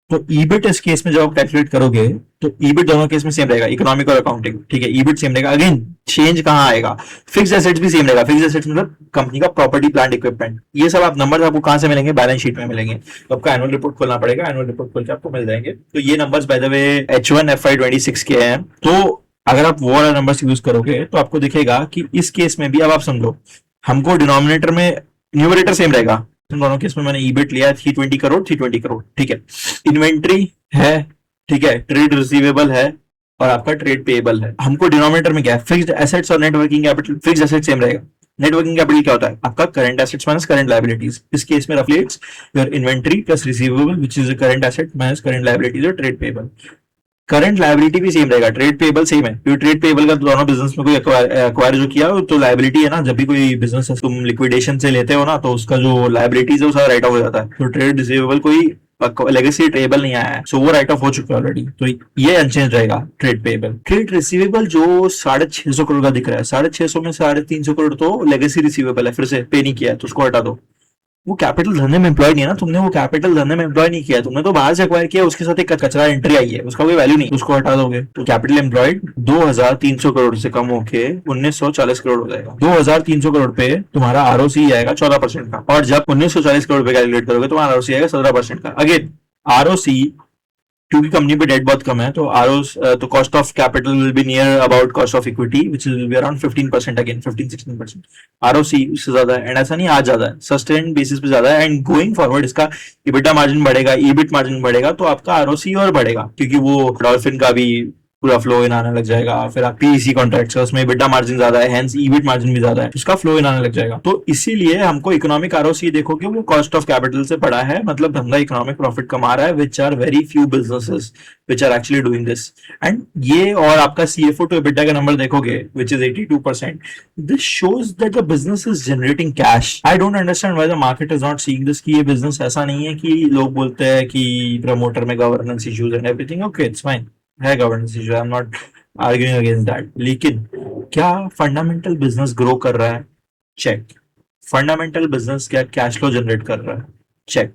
A: तो ईबिट इस केस में जब आप कैलकुलेट करोगे तो ईबिट दोनों केस में सेम रहेगा, इकोनॉमिक और अकाउंटिंग, ठीक है। ईबिट सेम रहेगा। अगेन चेंज कहां आएगा, फिक्स्ड एसेट्स भी सेम रहेगा। फिक्स्ड एसेट्स मतलब कंपनी का प्रॉपर्टी प्लांट इक्विपमेंट, ये सब आप नंबर्स आपको कहां से मिलेंगे, बैलेंस शीट में मिलेंगे। तो आपका एनुअल रिपोर्ट खोलना पड़ेगा, एनुअल रिपोर्ट खोल के आपको मिल जाएंगे। तो ये numbers by the way H1 FY26 के हैं। तो अगर आप वो वाला नंबर्स यूज करोगे तो आपको दिखेगा कि इस केस में भी, अब आप समझो, हमको डिनोमिनेटर में न्यूमरेटर सेम रहेगा। दोनों केस में मैंने ईबिट लिया 320 करोड़, 320 करोड़, ठीक है। इन्वेंट्री है, ठीक है, ट्रेड रिसीवेबल है और आपका ट्रेड पेएबल है। हमको डिनोमिनेटर में क्या है, फिक्स्ड एसेट्स और net working capital. Fixed asset same रहेगा। नेट वर्किंग कैपिटल क्या होता है, आपका current assets minus current liabilities. इस केस में रफली it's your inventory plus receivable which is current asset minus current liabilities और ट्रेड पेएबल। करंट लायबिलिटी भी सेम रहेगा, ट्रेड पेएबल सेम है, क्योंकि ट्रेड पेएबल का दोनों बिजनेस में कोई एक्वायर जो किया तो लायबिलिटी है ना। जब भी कोई बिजनेस तुम लिक्विडेशन से लेते हो ना, तो उसका जो लायबिलिटीज है वो सारा राइट ऑफ हो जाता है। तो ट्रेड रिसीवेबल कोई लेगेसी ट्रेबल नहीं आया है, सो वो राइट ऑफ हो चुका है ऑलरेडी, तो ये अनचेंज रहेगा। ट्रेड पेएबल, ट्रेड रिसीवेबल जो 650 करोड़ का दिख रहा है, 650 में 350 करोड़ तो लेगेसी रिसीवेबल है, फिर से पे नहीं किया है, तो उसको हटा दो। वो कैपिटल धंधे में एम्प्लॉय नहीं है ना, तुमने वो कैपिटल धंधे में एम्प्लॉय नहीं किया, तुमने तो बाहर से एक्वायर किया, उसके साथ एक कचरा एंट्री आई है, उसका कोई वैल्यू नहीं, उसको हटा दोगे तो कैपिटल एम्प्लॉयड 2300 करोड़ से कम होके 1940 करोड़ हो जाएगा। 2300 करोड़ पे तुम्हारा ROC आएगा 14% का, और जब 1940 करोड़ पे कैलकुलेट करोगे तो ROC आएगा 17% का। अगेन ROC, क्योंकि कंपनी पे डेट बहुत कम है, तो तो cost of capital will be near about cost of equity which will be around 15%, again 15-16%। ROC उससे ज्यादा है, एंड ऐसा नहीं आज ज्यादा है, सस्टेन बेसिस पे ज्यादा है, एंड गोइंग फॉरवर्ड इसका EBITDA मार्जिन बढ़ेगा, EBIT मार्जिन बढ़ेगा, तो आपका ROC और बढ़ेगा, क्योंकि वो डॉल्फिन का भी पूरा फ्लो इन आने लग जाएगा। फिर आप PEC कॉन्ट्रैक्ट्स है, उसमें EBITDA मार्जिन ज्यादा है, हेंस EBIT मार्जिन भी ज्यादा है, उसका फ्लो इन आने लग जाएगा। तो इसीलिए हमको इकोनॉमिक ROC देखोगे वो कॉस्ट ऑफ कैपिटल से बड़ा है, मतलब धंधा इकोनॉमिक प्रॉफिट कमा रहा है, which are very few businesses which are actually doing this. And ये और आपका CFO टू EBITDA का नंबर देखोगे which is 82%, this shows that the business is generating cash. I don't understand why the market is not seeing this, कि ये business ऐसा नहीं है कि लोग बोलते हैं कि प्रमोटर में governance issues and everything, okay it's fine, है governance issue, I am not arguing against that, लेकिन क्या फंडामेंटल बिजनेस ग्रो कर रहा है? चेक। फंडामेंटल बिजनेस क्या कैश फ्लो जनरेट कर रहा है? चेक।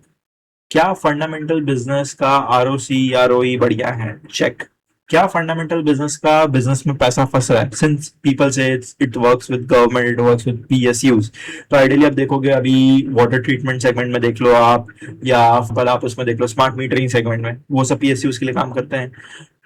A: क्या फंडामेंटल बिजनेस का आरओसी आरओई बढ़िया है? चेक। क्या फंडामेंटल बिजनेस का बिजनेस में पैसा फंस रहा है? सिंस पीपल से it works with government, it works with PSUs, तो आइडियली आप देखोगे अभी वाटर ट्रीटमेंट सेगमेंट में देख लो आप, या कल आप उसमें देख लो स्मार्ट मीटरिंग सेगमेंट में, वो सब पीएसयूज के लिए काम करते हैं।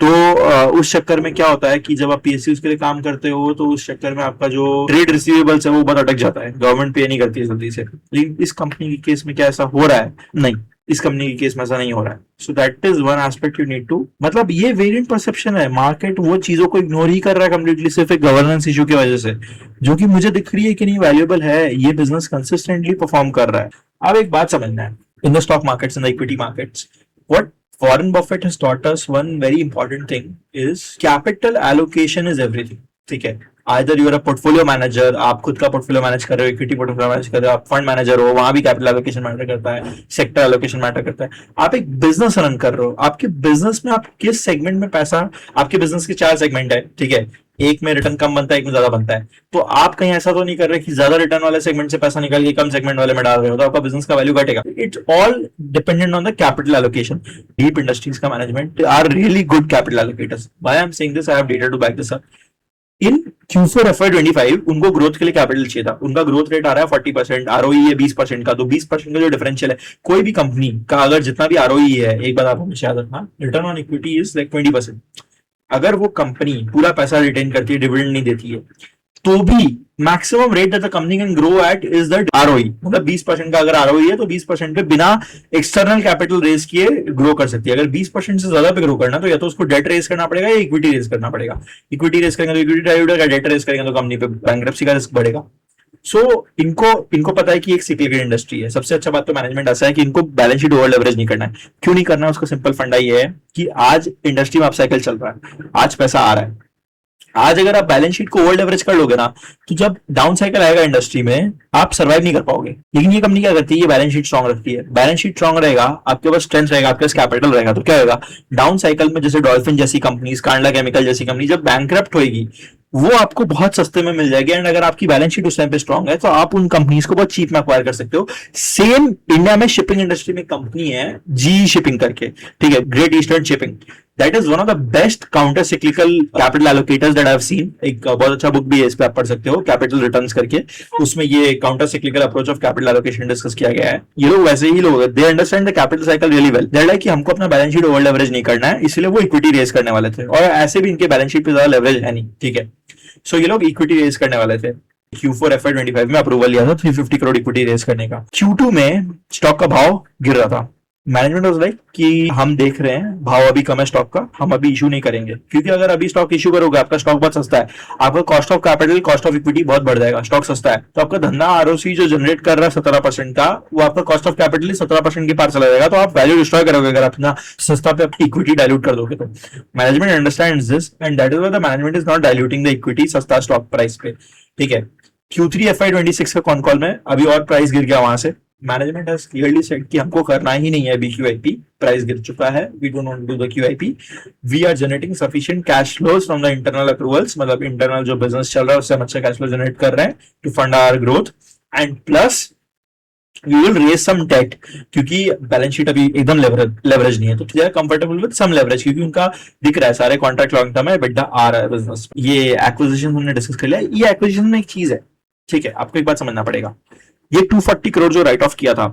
A: तो उस चक्कर में क्या होता है कि जब आप पीएसयूज के लिए काम करते हो तो उस चक्कर में आपका जो ट्रेड रिसीवेबल्स है वो बहुत अटक जाता है, गवर्नमेंट पे नहीं करती है जल्दी से। लेकिन इस कंपनी के केस में क्या ऐसा हो रहा है? नहीं, इस कंपनी के केस में ऐसा नहीं हो रहा है। So that is one aspect you need to, मतलब ये वेरिएंट परसेप्शन है, मार्केट वो चीजों को इग्नोर ही कर रहा है कम्प्लीटली सिर्फ एक गवर्नेंस इशू की वजह से, जो कि मुझे दिख रही है कि नहीं वैल्यूएबल है, ये बिजनेस कंसिस्टेंटली परफॉर्म कर रहा है। अब एक बात समझना है, in the stock markets, in the equity markets, what Warren Buffett has taught us one very important thing is capital allocation is everything. ठीक है, either you are a portfolio manager, आप खुद का पोर्टफोलियो मैनेज कर रहे हो, equity portfolio manage कर रहे हो, आप फंड मैनेजर हो, वहां भी कैपिटल एलोकेशन मैटर करता है, सेक्टर एलोकेशन मैटर करता है। आप एक बिजनेस रन कर रहे हो, आपके बिजनेस में आप किस सेगमेंट में पैसा, आपके बिजनेस के 4 सेगमेंट है, ठीक है, एक में रिटर्न कम बनता है, एक में ज्यादा बनता है, तो आप कहीं ऐसा तो नहीं कर रहे कि ज्यादा रिटर्न वाले सेगमेंट से पैसा निकाल के कम सेगमेंट वाले में डाल रहे हो, तो आपका बिजनेस का वैल्यू घटेगा। It's all dependent on the capital allocation. Deep Industries का management are really good capital allocators. Why I am saying this, I have data to back this up. In Q4 FY25 उनको growth के लिए capital चाहिए था, उनका growth rate आ रहा है 40%, ROE है 20% का, तो 20% का जो डिफरेंशियल है, कोई भी कंपनी का अगर जितना भी आरओई है, एक बात आप हमेशा याद रखना, return on equity is like 20%। अगर वो कंपनी पूरा पैसा रिटेन करती है, डिविडेंड नहीं देती है, तो भी maximum rate that the company can grow at is that ROE, मतलब 20% का अगर आरओई है तो 20% पे बिना एक्सटर्नल कैपिटल रेज किए ग्रो कर सकती है। अगर 20% से ज्यादा पे ग्रो करना तो या तो उसको डेट रेज करना पड़ेगा या इक्विटी रेज करना पड़ेगा। इक्विटी रेज करेंगे तो इक्विटी डाइल्यूट होगा, डेट रेज करेंगे तो कंपनी पे बैंकरप्सी का रिस्क बढ़ेगा। सो इनको इनको पता है कि एक सिक्लिकल इंडस्ट्री है। सबसे अच्छा बात तो मैनेजमेंट ऐसा है कि इनको बैलेंस शीट ओवर लेवरेज नहीं करना है। क्यों नहीं करना है? उसका सिंपल फंडा ये है कि आज इंडस्ट्री में अप साइकिल चल रहा है, आज पैसा आ रहा है, आज अगर आप बैलेंस शीट को ओवर लेवरेज कर लोगे ना, तो जब डाउन साइकिल आएगा इंडस्ट्री में आप सर्वाइव नहीं कर पाओगे। लेकिन ये कंपनी क्या करती है, ये बैलेंस शीट स्ट्रॉन्ग रखती है। बैलेंस शीट स्ट्रॉन्ग रहेगा, आपके पास स्ट्रेंथ रहेगा, आपके पास कैपिटल रहेगा, तो क्या होगा, डाउन साइकिल में जैसे डॉल्फिन जैसी कंपनी, कांडला केमिकल जैसी कंपनी जब बैंकरप्ट होगी, वो आपको बहुत सस्ते में मिल जाएगी। एंड अगर आपकी बैलेंस शीट उस टाइम पे स्ट्रॉन्ग है तो आप उन कंपनीज को बहुत चीप में अक्वायर कर सकते हो। सेम इंडिया में शिपिंग इंडस्ट्री में कंपनी है जी शिपिंग करके, ठीक है, Great Eastern Shipping, that is one of the best counter cyclical capital allocators that I have seen. एक बहुत अच्छा बुक भी है, इस पे आप पढ़ सकते हो, कैपिटल रिटर्न्स करके, उसमें ये counter cyclical approach of capital allocation discuss किया गया है। ये लोग वैसे ही लोग, they understand the capital cycle really well. That है कि हमको अपना बैलेंस शीट ओवर लेवरेज नहीं करना है, इसलिए वो इक्विटी रेज करने वाले थे, और ऐसे भी इनके बैलेंस शीट पे ज्यादा लेवरेज है नहीं, ठीक है। सो ये लोग इक्विटी रेज करने वाले थे। Q4 FY25 में अप्रूवल लिया था 350 करोड़ इक्विटी रेज करने का। Q2 में स्टॉक का भाव गिर रहा था। मैनेजमेंट वाज लाइक कि हम देख रहे हैं भाव अभी कम है स्टॉक का, हम अभी इशू नहीं करेंगे, क्योंकि अगर अभी स्टॉक इशू करोगे, आपका स्टॉक बहुत सस्ता है, आपका cost of capital, cost of equity बहुत बढ़ जाएगा, स्टॉक सस्ता है, तो आपका धंधा आरओसी जो जनरेट कर रहा है 17% का, वो आपका कॉस्ट ऑफ कैपिटल 17% के पार चला जाएगा, तो आप वैल्यू डिस्ट्रॉय करोगे अगर अपना सस्ता पे अपनी इक्विटी डायल्यूट कर दोगे तो। Management understands this and that is why the management is not diluting the equity सस्ता स्टॉक प्राइस पे, ठीक है। Q3 FY26 का कॉन कॉल में अभी और प्राइस गिर गया वहां से। मैनेजमेंट हैज क्लियरली सेड कि हमको करना ही नहीं है BQIP, प्राइस गिर चुका है, we do not do the QIP, we are generating sufficient cash flows from the internal approvals, मतलब इंटरनल जो बिजनेस चल रहा है उससे हम अच्छा कैश फ्लो जनरेट कर रहे हैं to fund our growth, and plus we will raise some debt, क्योंकि बैलेंस शीट अभी एकदम लेवरेज नहीं है, तो they are comfortable with some leverage, क्योंकि उनका दिख रहा है सारे कॉन्ट्रैक्ट लॉन्ग टर्म है, बिड्डा आ रहा है बिजनेस। ये एक्विजिशन हमने डिस्कस कर लिया, ये एक्विजिशन में एक चीज है, ठीक है, आपको एक बात समझना पड़ेगा। ये 240 करोड़ जो राइट ऑफ किया था,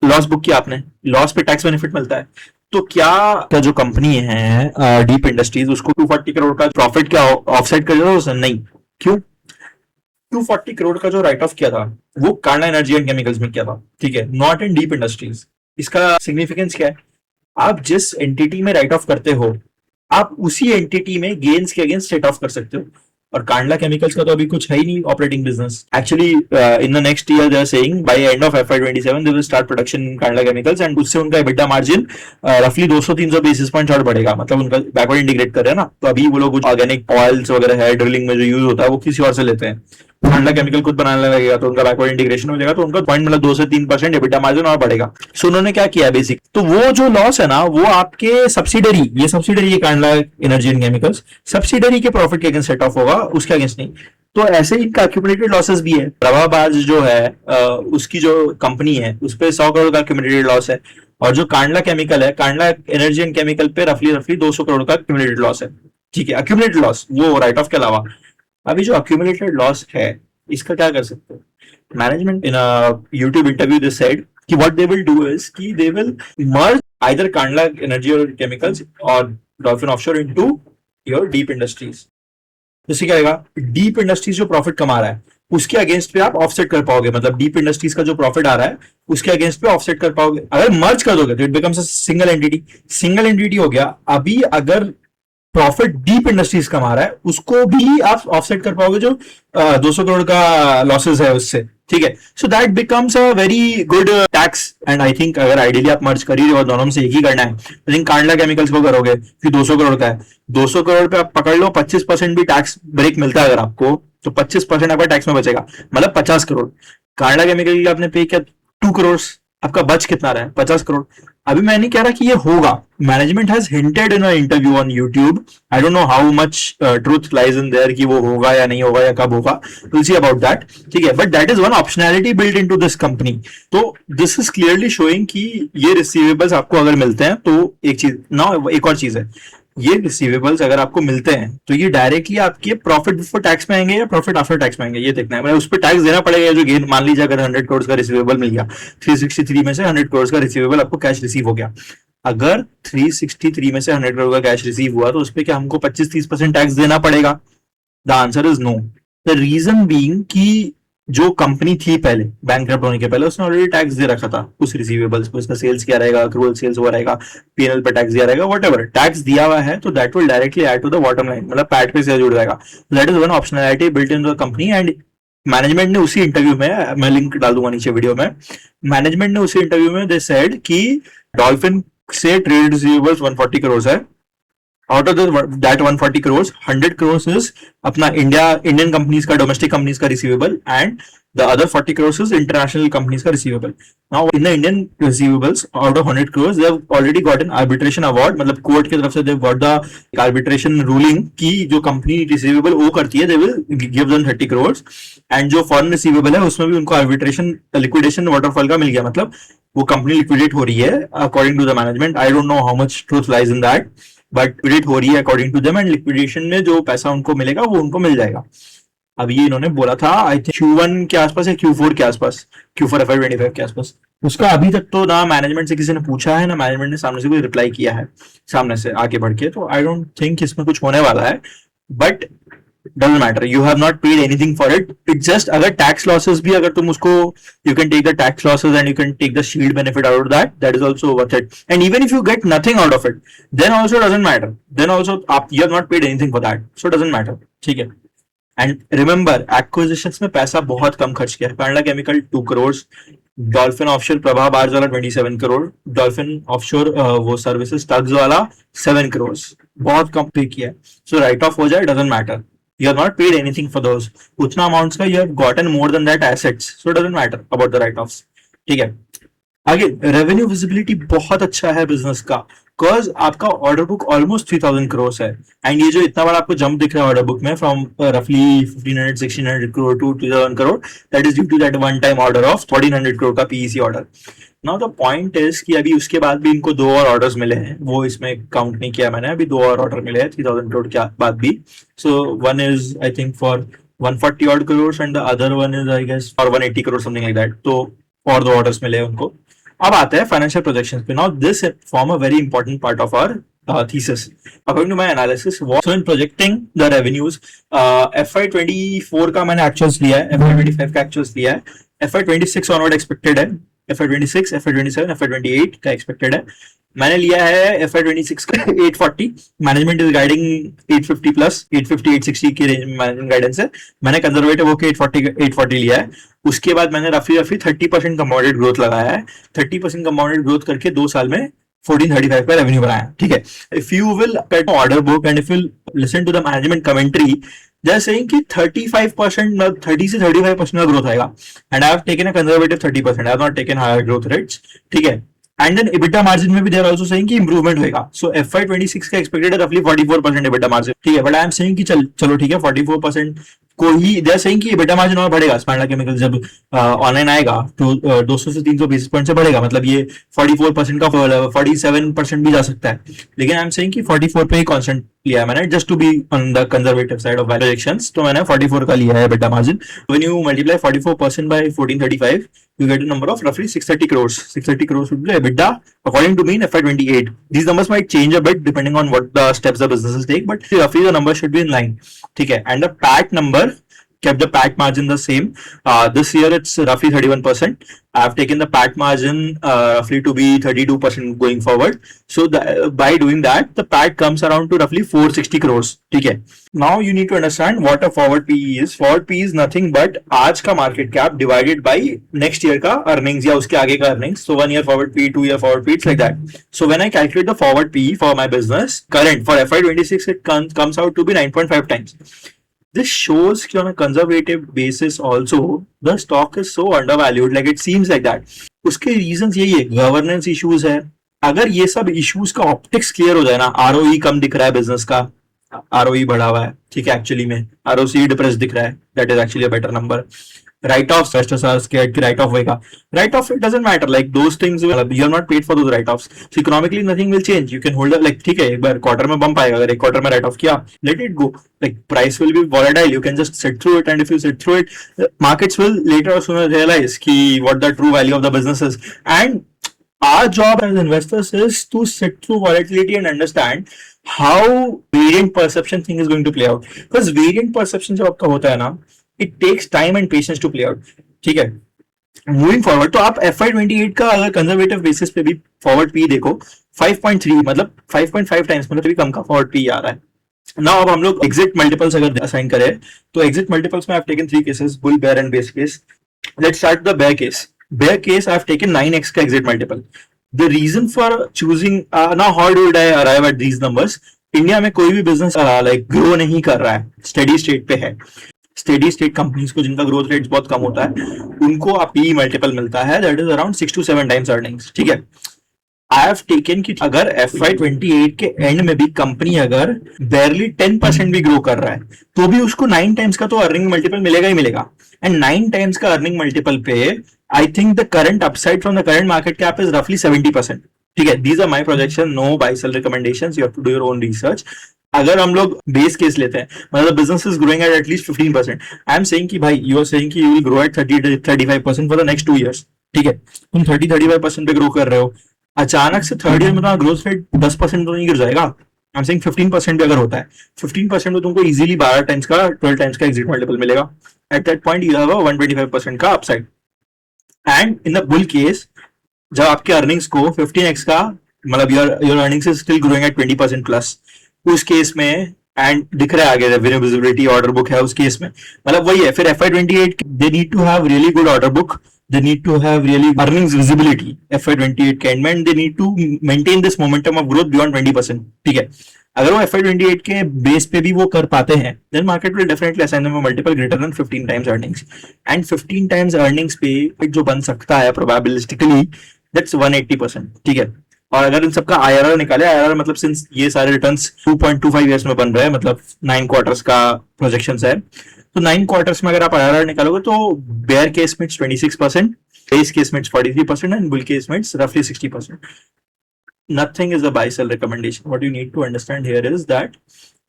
A: लॉस बुक किया आपने, लॉस पे टैक्स बेनिफिट मिलता है, तो क्या जो कंपनी है डीप इंडस्ट्रीज, उसको 240 करोड़ का प्रॉफिट क्या ऑफसेट कर देता? नहीं, क्यों? 240 करोड़ का जो राइट ऑफ किया था वो कांडला एनर्जी एंड केमिकल्स में किया था, ठीक है, नॉट इन डीप इंडस्ट्रीज। इसका सिग्निफिकेंस क्या है? आप जिस एंटिटी में राइट ऑफ करते हो, आप उसी एंटिटी में गेन्स के अगेंस्ट सेट ऑफ कर सकते हो, और कांडला केमिकल्स का तो अभी कुछ है ही नहीं operating business. Actually in the next year they are saying by end of FY27 they will start production in Kandla chemicals, and उससे उनका EBITDA मार्जिन रफली 200-300 बेसिस पॉइंट और बढ़ेगा, मतलब उनका बैकवर्ड इंटीग्रेट कर रहे हैं ना, तो अभी वो लोग कुछ ऑर्गेनिक ऑयल्स वगैरह है ड्रिलिंग में जो यूज होता है वो किसी और से लेते हैं, कांडला केमिकल खुद बनाने लगेगा तो उनका बैकवर्ड इंटीग्रेशन हो जाएगा, तो उनका पॉइंट मतलब 2 से 3% एबिटा मार्जिन और बढ़ेगा। सो उन्होंने क्या किया बेसिक, तो वो जो लॉस है ना वो आपके सब्सिडरी, ये सब्सिडरी है Kandla energy and chemicals, subsidiary के प्रॉफिट के अगेंस्ट सेट ऑफ होगा, उसके अगेंस्ट नहीं। तो ऐसे ही इनका अक्यूमुलेटेड लॉसेस भी है। प्रभाबाज जो है उसकी जो कंपनी है उस पर 100 करोड़ का अक्यूमुलेटेड लॉस है, और जो कांडला केमिकल है, कांडला एनर्जी एंड केमिकल पे रफली रफली 200 करोड़ का अक्यूमुलेटेड लॉस है। ठीक है, अक्यूमुलेटेड लॉस वो राइट ऑफ के अलावा। अभी जो अक्यूमुलेटेड लॉस है इसका क्या कर सकते हो, management in YouTube interview they said कि what they will do is कि they will merge either Kandla Energy और केमिकल्स और Dolphin Offshore into your Deep Industries. इससे क्या रहेगा, डीप इंडस्ट्रीज जो प्रॉफिट कमा रहा है उसके अगेंस्ट पे आप ऑफसेट कर पाओगे, मतलब डीप इंडस्ट्रीज का जो प्रॉफिट आ रहा है उसके अगेंस्ट पे ऑफसेट कर पाओगे। अगर मर्ज कर दोगे तो it becomes a single entity, single entity हो गया। अभी अगर प्रॉफिट डीप इंडस्ट्रीज कमा रहा है उसको भी आप ऑफसेट कर पाओगे जो 200 करोड़ का लॉसेस है उससे। ठीक है, so that becomes a very good tax. And I think अगर आइडियली आप मर्ज कर ही रहे हो दोनों में से एक ही करना है, आई थिंक कांडला केमिकल्स को करोगे कि 200 करोड़ का है, 200 करोड़ पे आप पकड़ लो 25% भी टैक्स ब्रेक मिलता है अगर आपको, तो 25% आपका टैक्स में बचेगा, मतलब 50 करोड़। कांडला केमिकल के लिए आपने पे किया 2 करोड़, आपका बच कितना रहा है, 50 करोड़। अभी मैं नहीं कह रहा कि ये होगा, management has hinted in a interview on YouTube, I don't know how much truth lies in their कि वो होगा या नहीं होगा या कब होगा, विल सी अबाउट दैट। ठीक है, but that is one optionality built into this company. तो दिस इज क्लियरली शोइंग कि ये रिसीवेबल्स आपको अगर मिलते हैं तो एक चीज ना, एक और चीज है, ये रिसीवेबल्स अगर आपको मिलते हैं तो ये डायरेक्टली आपके प्रॉफिट बिफोर टैक्स में आएंगे या प्रॉफिट आफ्टर टैक्स में आएंगे, ये देखना है। मतलब उस पर टैक्स देना पड़ेगा जो गेन, मान लीजिए अगर 100 करोड़ का रिसीवेबल मिल गया, 363 में से 100 करोड़ का रिसीवेबल आपको कैश रिसीव हो गया, अगर 363 में से 100 करोड़ का कैश रिसीव हुआ तो उस पर क्या हमको 25-30% टैक्स देना पड़ेगा? The answer is no. The reason being कि जो कंपनी थी पहले बैंकक्रप्ट होने के पहले उसने ऑलरेडी टैक्स दे रखा था उस रिसीवेबल्स को, उसका सेल्स किया रहेगा, अक्रूवल सेल्स हुआ रहेगा, पीएनएल पर टैक्स दिया रहेगा, व्हाटएवर टैक्स दिया हुआ है, तो that will directly add to the bottom line, मतलब पैट पे से जुड़ जाएगा। That is one optionality built in the company. And management ने उसी इंटरव्यू में, मैं लिंक डाल दूंगा नीचे वीडियो में, मैनेजमेंट ने उसी इंटरव्यू में दे सेड कि डॉल्फिन से ट्रेड रिसीवेबल्स 140 करोड़ है, out of that 140 crore 100 crore is अपना इंडियन कंपनीज का, डोमेस्टिक कंपनीज का receivable, and the other 40 crore is international companies का receivable. Now in the Indian receivables out of 100 crore they have already got an arbitration award, मतलब court की तरफ से they got the arbitration ruling की जो company receivable वो करती है they will give them 30 crore, and जो फॉरेन रिसीवेबल है उसमें भी उनको आर्बिट्रेशन लिक्विडेशन वाटरफॉल का मिल गया, मतलब वो कंपनी लिक्विडेट हो रही है according to the management. I don't know how much truth lies in that, but liquidate हो रही है according to them, and liquidation में जो पैसा उनको मिलेगा वो उनको मिल जाएगा। अब ये इन्होंने बोला था आई थिंक Q1 के आसपास या Q4 के आसपास, Q4 FY25 के आसपास। उसका अभी तक तो ना मैनेजमेंट से किसी ने पूछा है ना मैनेजमेंट ने सामने से कोई रिप्लाई किया है सामने से आगे बढ़ के, तो आई डोंट थिंक इसमें कुछ होने वाला है। But doesn't matter, you have not paid anything for it, it just अगर tax losses भी अगर तुम उसको, you can take the tax losses and you can take the shield benefit out of that, that is also worth it, and even if you get nothing out of it then also doesn't matter, then also you have not paid anything for that, so it doesn't matter। ठीक है, and remember acquisitions में पैसा बहुत कम खर्च किया है, Kandla chemical 2 crore, dolphin offshore Prabha barge वाला 27 crore, dolphin offshore वो सर्विसेज टग्स वाला 7 करोड़, बहुत कम पे किया है। सो राइट ऑफ हो जाए doesn't matter, you have not paid anything for those, उतना अमाउंट्स का you have gotten more than that assets, so it doesn't matter about the write offs। ठीक है, आगे रेवेन्यू विजिबिलिटी बहुत अच्छा है बिजनेस का, बिकॉज आपका ऑर्डर बुक ऑलमोस्ट 3000 करोड़ है, एंड ये जो इतना बड़ा आपको जंप दिख रहा है ऑर्डर बुक में फ्रॉम रफली 1500-1600 crore to 2000 crore, that is due to that one time order of 1400 crore का PEC order. Now the point is कि अभी उसके बाद भी इनको 2 और ऑर्डर्स मिले हैं, वो इसमें काउंट नहीं किया मैंने, अभी 2 और ऑर्डर मिले हैं 3000 करोड़ के बाद भी। So one is I think for 140 odd crores and the other one is I guess for 180 crores something like that, तो और 2 ऑर्डर्स मिले उनको। अब आते हैं फाइनेंशियल प्रोजेक्शंस पे। Now this form a very important part of our thesis. According to my analysis, so in projecting the revenues, FY24 का मैंने actuals लिया है, FY25 का actuals लिया है, FY26 onward expected है, FY26, FY27, FY28 का expected है। मैंने लिया है FY26 का 840, मैनेजमेंट इज गाइडिंग 850 प्लस 850 860 की रेंज में मैनेजमेंट गाइडेंस है, मैंने कंजर्वेटिव होकर 840 लिया है। उसके बाद मैंने रफली 30% कंपाउंडेड ग्रोथ लगाया है, 30% कंपाउंडेड ग्रोथ करके 2 साल में 1435 पे रेवेन्यू बनाया। ठीक है, if you will pet order book and if you listen to the management commentary, They're saying कि 35%, 30 से 35% का ग्रोथ आएगा, and I have taken a conservative 30%, I have not taken higher growth rates, ठीक है। And then EBITDA margin में भी they are also saying कि improvement होगा, सो FY26 का एक्सपेक्टेड है रफली 44% EBITDA मार्जिन, ठीक है। बट आई एम सेइंग कि चलो ठीक है 44% को ही दे आर सेइंग कि EBITDA मार्जिन और बढ़ेगा, स्पांडा केमिकल जब ऑनलाइन आएगा तो 200 से 300 बेसिस पॉइंट से बढ़ेगा, मतलब ये 44% का 47% भी जा सकता है, लेकिन आई एम सेइंग कि 44 पे ही कांस्टेंट लिया है मैंने, just to be on the conservative side of valuations, तो मैंने 44 का लिया है EBITDA margin. When you multiply 44% by 1435, you get a number of roughly 630 crores. 630 crores would be EBITDA according to me in FY28. These numbers might change a bit depending on what the steps the businesses take, but roughly the number should be in line. Okay, and the PAT number kept the PAT margin the same. This year it's roughly 31%. I've taken the PAT margin roughly to be 32% going forward. So by doing that, the PAT comes around to roughly 460 crores. Okay. Now you need to understand what a forward PE is. Forward PE is nothing but आज का market cap divided by next year का earnings या उसके आगे का earnings. So 1 year forward PE, 2 year forward PE, it's like that. So when I calculate the forward PE for my business, current for FY26, it comes out to be 9.5 times. This shows कि on a conservative basis also the stock is so undervalued, like it seems like that. उसके reasons यही है, governance issues है। अगर ये सब issues का optics clear हो जाए ना, ROE कम दिख रहा है business का, ROE बढ़ा हुआ है, ठीक है, एक्चुअली में ROCE डिप्रेस दिख रहा है, that is actually a better number. Write off investors are scared कि राइट ऑफ होएगा, write off it doesn't matter, like those things you are not paid for those write offs, so economically nothing will change, you can hold like ठीक है, एक बार quarter में bump आएगा, अगर एक quarter में राइट ऑफ किया, let it go, like price will be volatile, you can just sit through it, and if you sit through it, markets will later और सूनर रियलाइज कि what the true value of the business is, and our job as investors is to sit through volatility and understand how variant perception thing is going to play out, because variant perception जब आपका होता है ना, it takes time and patience to play out, ठीक है। Moving forward, तो आप FY28 का अगर कंजर्वेटिव बेसिस पे भी फॉरवर्ड पी देखो 5.3, मतलब 5.5 टाइम्स, मतलब कम का फॉरवर्ड पी आ रहा है ना। अब हम लोग एग्जिट मल्टीपल्स अगर असाइन करें, तो एग्जिट मल्टीपल्स में I have taken 3 cases, bull, bear and base case. Let's start the bear case. Bear case, I've taken 9x का exit multiple. The reason for choosing, now how did I arrive at these numbers? India में कोई भी business like grow नहीं कर रहा है, steady state पे है। स्टेडी स्टेट कंपनीज को जिनका ग्रोथ रेट बहुत कम होता है, उनको आप पी मल्टीपल मिलता है that is around 6 to 7 times earnings, ठीक है। आई हैव टेकन कि अगर FY28 के एंड में भी कंपनी अगर बेरली 10% भी ग्रो कर रहा है, तो भी उसको 9 टाइम्स का तो अर्निंग मल्टीपल मिलेगा ही मिलेगा, एंड 9 टाइम्स का अर्निंग मल्टीपल पे I think the current upside from the current market cap is रफली 70%, ठीक है। These are my projection, no buy sell recommendations, you have to do your own research. अगर हम लोग बेस केस लेते हैं, मतलब business is growing at at least 15%, I am saying कि भाई यू आर सेइंग कि you will grow at 30-35% for the next 2 years, ठीक है। तुम 30-35% पे ग्रो कर रहे हो, अचानक से थर्ड ईयर में तुम्हारा ग्रोथ रेट 10% तो नहीं गिर जाएगा। आई एम सेइंग 15% भी अगर होता है, 15% तो तुमको इजीली 12 टाइम्स का 12 टाइम्स का एग्जिट मल्टीपल मिलेगा। At that point you have a 125% का upside. And in the bull case, जब आपके अर्निंग्स को 15x का, मतलब your earnings is still growing at 20% plus, उस केस में एंड दिख रहा है आगे रेवेन्यू विजिबिलिटी, ऑर्डर बुक है उस केस में, मतलब वही है। फिर FY28 they need to have really good order book, they need to have really earnings visibility FY28 के end में, and they need to maintain this momentum of growth beyond 20%, ठीक है। अगर वो FY28 के बेस पे भी वो कर पाते हैं, then market will definitely assign them a multiple greater than 15 times earnings, and 15 times earnings पे जो बन सकता है probabilistically that's 180%, ठीक है। और अगर इन सबका IRR निकाले, IRR मतलब सिंस ये सारे रिटर्न्स 2.25 years में बन रहे हैं, मतलब 9 quarters का प्रोजेक्शंस है, तो 9 क्वार्टर्स में अगर आप IRR निकालोगे तो बेयर केस में 26%, बेस केस में 43%, एंड बुल केस में रफली 60%. Nothing is a buy sell recommendation. What you need to understand here is that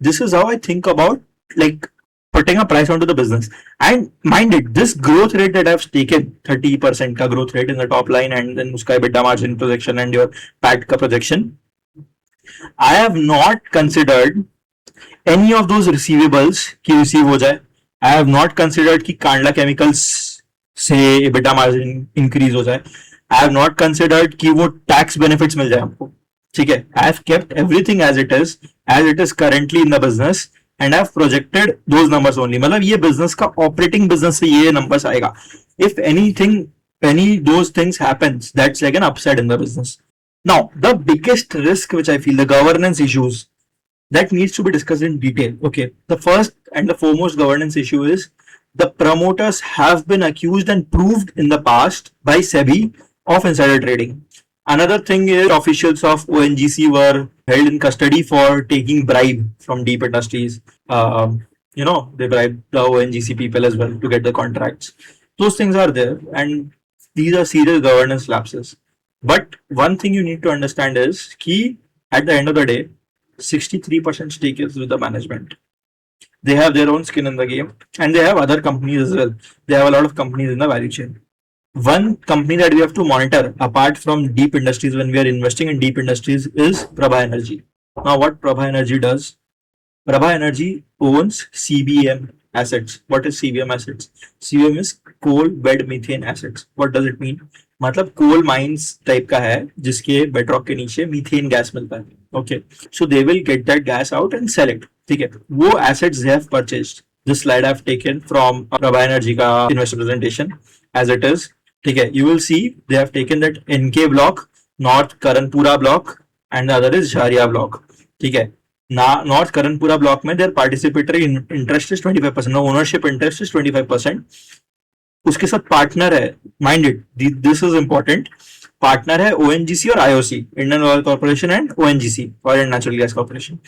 A: this is how I think about like putting a price onto the business. And mind it, this growth rate that I've taken, 30% का growth rate in the top line, and then उसका EBITDA margin projection and your PAT का projection, I have not considered any of those receivables कि receive हो जाए. I have not considered कि Kandla chemicals से EBITDA margin increase हो जाए. I have not considered कि वो टैक्स बेनिफिट्स मिल जाए हमको, ठीक है. I have kept everything as it is currently in the business, and I have projected those numbers only. मतलब ये बिजनेस का ऑपरेटिंग बिजनेस से ये नंबर्स आएगा. If any those things happens, that's like an upside in the business. Now, the biggest risk which I feel, the governance issues, that needs to be discussed in detail. Okay, the first and the foremost governance issue is the promoters have been accused and proved in the past by SEBI of insider trading. Another thing is officials of ONGC were held in custody for taking bribe from Deep Industries. They bribed the ONGC people as well to get the contracts. Those things are there, and these are serious governance lapses. But one thing you need to understand is key at the end of the day, 63% stake is with the management. They have their own skin in the game, and they have other companies as well. They have a lot of companies in the value chain. One company that we have to monitor apart from Deep Industries when we are investing in Deep Industries is Prabha Energy. Now, what Prabha Energy does? Prabha Energy owns CBM assets. What is CBM assets? CBM is coal bed methane assets. What does it mean? मतलब coal mines type का है जिसके bedrock के नीचे methane gas मिलता है. Okay, so they will get that gas out and sell it. ठीक है, वो assets they have purchased. This slide I have taken from Prabha Energy का investor presentation as it is. ठीक है, you will see they have taken that NK block, north Karanpura block and the other is Jharia block. ठीक है, north Karanpura block में their participatory interest is 25%, ownership interest is 25%. उसके साथ partner है, mind it, this is important, partner है ONGC और IOC, Indian oil corporation and ONGC, oil and natural gas corporation.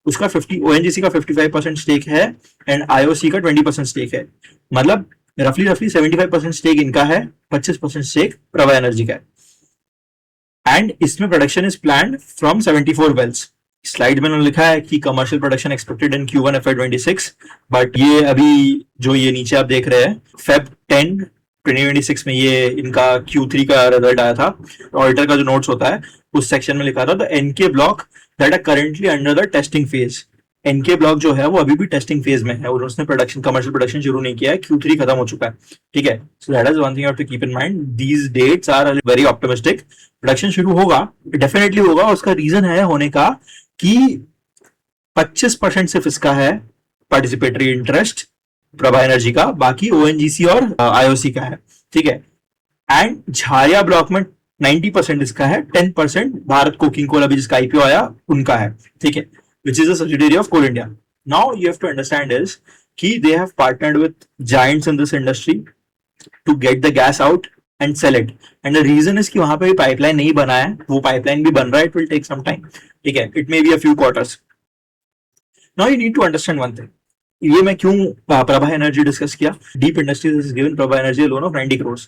A: उसका 50, ONGC का 55% स्टेक है एंड आईओसी का 20% स्टेक है. मतलब रफली 75% स्टेक इनका है, 25% स्टेक प्रभा एनर्जी का है. एंड इसमें production is planned from 74 wells. Slide में लिखा है कि commercial production expected in Q1 FY26, but ये अभी जो ये नीचे आप देख रहे हैं Feb 10 2026 में ये इनका Q3 का रिजल्ट आया था. ऑडिटर का जो नोट्स होता है उस सेक्शन में लिखा था the NK block that are currently under the testing phase. NK block जो है वो अभी भी टेस्टिंग फेज में है और उसने प्रोडक्शन कमर्शियल प्रोडक्शन शुरू नहीं किया है. Q3 खत्म हो चुका है. ठीक है, so that is one thing you have to keep in mind. These dates are very optimistic. Production शुरू होगा, डेफिनेटली होगा. उसका रीजन है होने का कि 25% सिर्फ इसका है पार्टिसिपेटरी इंटरेस्ट प्रभा एनर्जी का, बाकी ओएनजीसी और आईओसी का है. ठीक है, एंड झारिया ब्लॉक में 90% इसका है, 10% भारत कोकिंग कोल अभी जिसका आईपीओ आया उनका है. ठीक है, which is a subsidiary of Coal India. Now you have to understand is कि they have partnered with giants in this industry to get the gas out and sell it. And the reason is कि वहां पे भी pipeline नहीं बना है, वो pipeline भी बन रहा है. It will take some time. ठीक है, it may be a few quarters. Now you need to understand one thing. ये मैं क्यों प्रभा एनर्जी डिस्कस किया? Deep industries is given Prabha energy loan of 90 crore.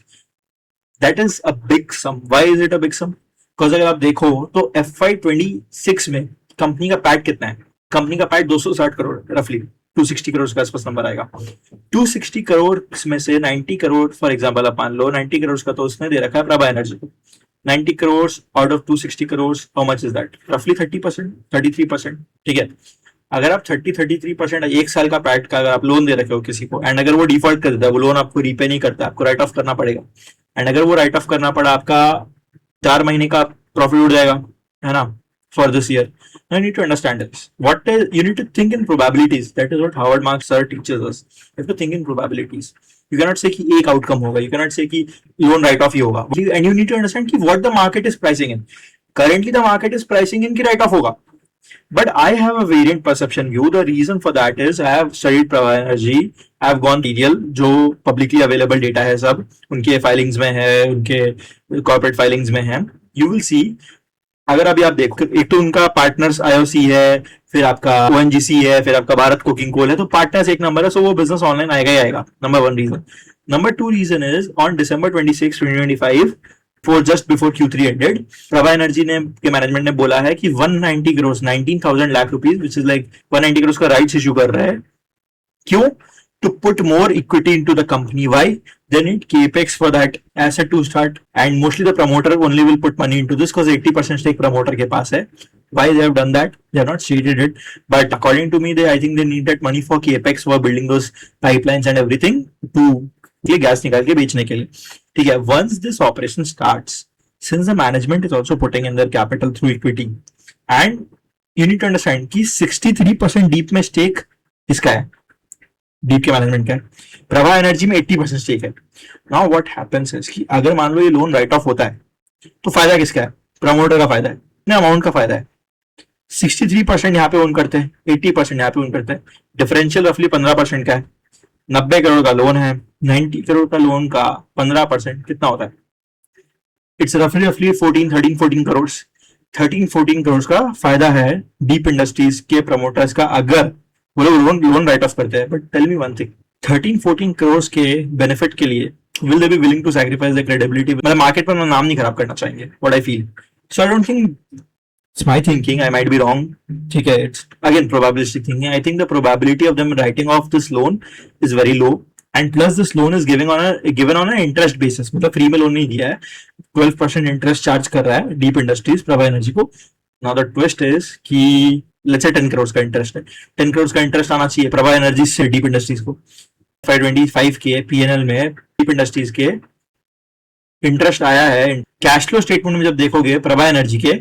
A: That is a big sum. Why is it a big sum? Because अगर आप देखो तो FY26 में company का पैट कितना है? कंपनी का पैट 260 करोड़, रफली 260 करोड़ के आसपास नंबर आएगा. 260 करोड़ में से 90 करोड़ फॉर एग्जाम्पल आप मान लो 90 करोड़ का तो उसने दे रखा है प्रभा एनर्जी को. 90 crores out of 260 crores, how much is that? Roughly 30%, 33%. ठीक है, अगर आप 33% एक साल का पैट का अगर आप लोन दे रखे हो किसी को एंड अगर वो डिफॉल्ट कर देता है, वो लोन आपको रीपे नहीं करता, आपको राइट ऑफ करना पड़ेगा. एंड अगर वो राइट ऑफ करना पड़ा, आपका 4 महीने का प्रॉफिट उड़ जाएगा, है ना, for this year. You need to understand this. You need to think in probabilities. That is what Howard Marks sir teaches us. You have to think in probabilities. You cannot say कि एक outcome होगा. You cannot say कि loan right of ही होगा. And you need to understand कि what the market is pricing in. Currently the market is pricing in कि write of होगा. But I have a variant perception view. The reason for that is I have studied Prabha Energy. I have gone detail जो publicly available data है सब उनके filings में है, उनके corporate filings में है. You will see. अगर अभी आप देखो, एक तो उनका पार्टनर्स आईओसी है, फिर आपका ओएनजीसी है, फिर आपका भारत कोकिंग कोल है, तो पार्टनर्स एक नंबर है, सो वो बिजनेस ऑनलाइन आएगा ही आएगा. Number 1 reason. Number 2 reason is on December 26, 2025 for just before Q3 ended, Prabha energy ने के मैनेजमेंट ने बोला है कि 190 crore 19,000 lakh rupees which is like 190 crore का राइट्स इशू कर रहा है. क्यों? To put more equity into the company. Why? They need capex for that asset to start, and mostly the promoter only will put money into this because 80% stake promoter के पास है. Why they have done that? They have not stated it, but according to me, I think they need that money for capex for building those pipelines and everything to ये gas निकाल के बेचने के लिए. ठीक है. Once this operation starts, since the management is also putting in their capital through equity, and you need to understand कि 63% deep में स्टेक इसका है, डीप के मैनेजमेंट का है. प्रभा एनर्जी में 80% स्टेक है. नाउ व्हाट हैपेंस इज कि अगर मान लो ये लोन राइट ऑफ होता है तो फायदा किसका है? प्रमोटर का फायदा है, कितने अमाउंट का फायदा है? 63% यहाँ पे ओन करते हैं, 80% यहाँ पे ओन करते हैं, डिफरेंशियल रफली 15% का है। 90 करोड़ का लोन है, 90 करोड़ का लोन का 15% कितना होता है? इट्स रफली रफली 14 13 करोड़ का फायदा है डीप इंडस्ट्रीज के प्रमोटर्स का, अगर वो लोग लोन लोन राइट ऑफ करते हैं। But tell me one thing, 13 14 crore के बेनिफिट के लिए will they be willing to sacrifice the credibility? मतलब मार्केट में अपना नाम नहीं खराब करना चाहेंगे, what I feel. So I don't think, it's my thinking, I might be wrong. Okay, it's again probabilistic thinking. I think the probability of them writing off this loan is very low, and plus this loan is given on an interest basis. मतलब free में loan नहीं दिया है, 12% interest charge कर रहा है Deep industries Prabha energy को। Now the twist is कि लेट्स से 10 करोड़ का इंटरेस्ट है, 10 करोड़ का इंटरेस्ट आना चाहिए प्रभा एनर्जी से डीप इंडस्ट्रीज को। 525 के पीएनएल में डीप इंडस्ट्रीज के इंटरेस्ट आया है। कैश फ्लो स्टेटमेंट में जब देखोगे प्रभा एनर्जी के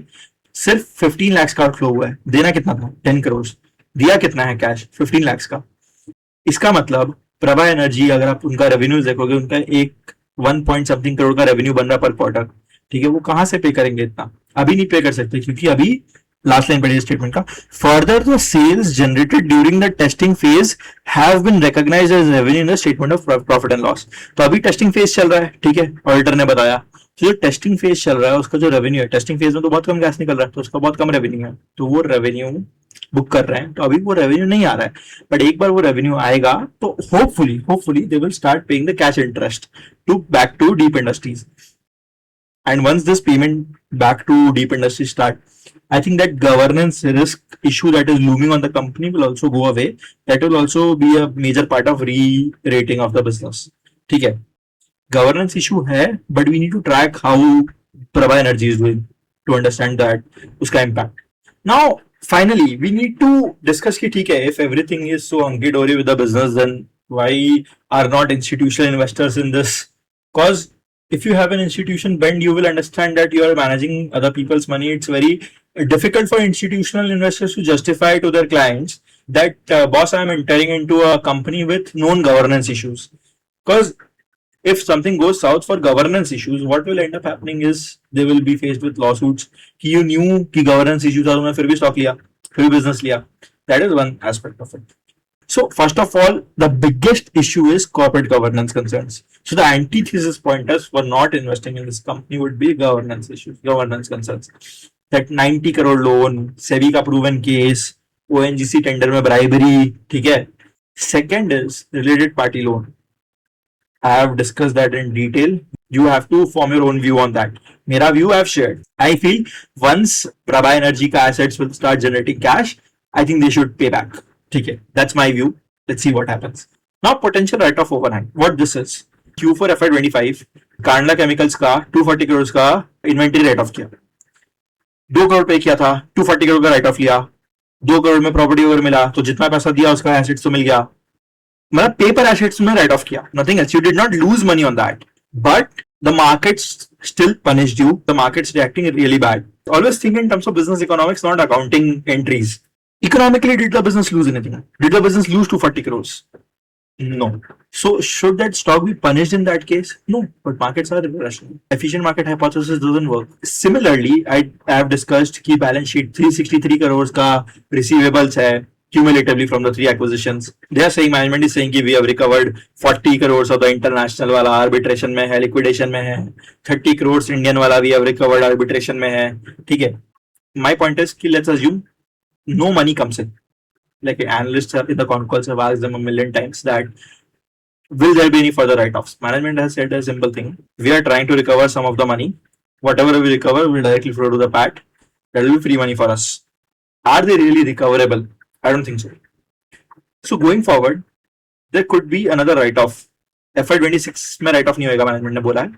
A: सिर्फ 15 लाख का आउटफ्लो हुआ है, देना कितना था? 10 करोड़। दिया कितना है कैश? 15 लाख का। इसका मतलब प्रभा एनर्जी, अगर आप उनका रेवेन्यू देखोगे, उनका एक 1 पॉइंट समथिंग करोड़ का रेवेन्यू बन रहा पर क्वार्टर, ठीक है। वो कहां से पे करेंगे इतना? अभी नहीं पे कर सकते, क्योंकि अभी लास्ट लाइन पढ़िए स्टेटमेंट का, further the sales generated during the testing phase have been recognised as revenue in the statement of profit and loss. तो अभी टेस्टिंग फेज चल रहा है, ठीक है, ऑडिटर ने बताया। तो जो टेस्टिंग फेज चल रहा है उसका जो रेवेन्यू है, टेस्टिंग फेज में तो बहुत कम गैस निकल रहा है, तो उसका बहुत कम रेवेन्यू है, तो वो रेवेन्यू बुक कर रहे हैं। तो अभी वो रेवेन्यू नहीं आ रहा है, बट एक बार वो रेवेन्यू आएगा तो hopefully they will start paying the cash interest to back to deep industries. And once this payment back to deep industry start, I think that governance risk issue that is looming on the company will also go away. That will also be a major part of re-rating of the business. ठीक है, governance issue है, but we need to track how Prabha Energy is doing to understand that उसका impact. Now, finally, we need to discuss कि ठीक है, if everything is so hunky dory with the business, then why are not institutional investors in this? Cause if you have an institution bend, you will understand that you are managing other people's money. It's very difficult for institutional investors to justify to their clients that boss, I'm entering into a company with known governance issues. Because if something goes south for governance issues, what will end up happening is they will be faced with lawsuits कि you knew कि governance issues are, फिर भी stock लिया, फिर भी business लिया. That is one aspect of it. So first of all, the biggest issue is corporate governance concerns. So the antithesis pointers for not investing in this company would be governance issues, governance concerns. That 90 crore loan, SEBI का proven case, ONGC tender में bribery, ठीक है. Second is related party loan. I have discussed that in detail. You have to form your own view on that. मेरा view I have shared. I feel once Prabha Energy का assets will start generating cash, I think they should pay back. ठीक है, that's my view. Let's see what happens. Now potential write off overhang. What this is? Q4 FY25 Kandla chemicals का 240 करोड़ का inventory right of किया, 2 करोड़ पे किया था, 240 करोड़ का right of लिया, 2 करोड़ में प्रॉपर्टी ओवर मिला, तो जितना पैसा दिया उसका एसेट्स तो मिल गया, मतलब पेपर एसेट्स में राइट ऑफ किया, nothing else. You did not lose money on that, but the markets still punished you. The market's reacting really bad. Always think in terms of business economics, not accounting entries. Economically, did the business lose anything? Did the business lose 240 crores? No. So should that stock be punished in that case? No. But markets are irrational. Efficient market hypothesis doesn't work. Similarly, I have discussed key balance sheet 363 crores का receivables है cumulatively from the 3 acquisitions. They are saying, management is saying कि we have recovered 40 crores of the international वाला arbitration में है, liquidation में है, 30 crores Indian वाला we have recovered arbitration में है, ठीक है. My point is कि let's assume no money comes in. Like analysts in the con calls have asked them a million times that will there be any further write-offs? Management has said a simple thing. We are trying to recover some of the money. Whatever we recover will directly flow to the PAT. That will be free money for us. Are they really recoverable? I don't think so. So going forward, there could be another write-off. FY26 में write-off नहीं होगा, management ने बोला है,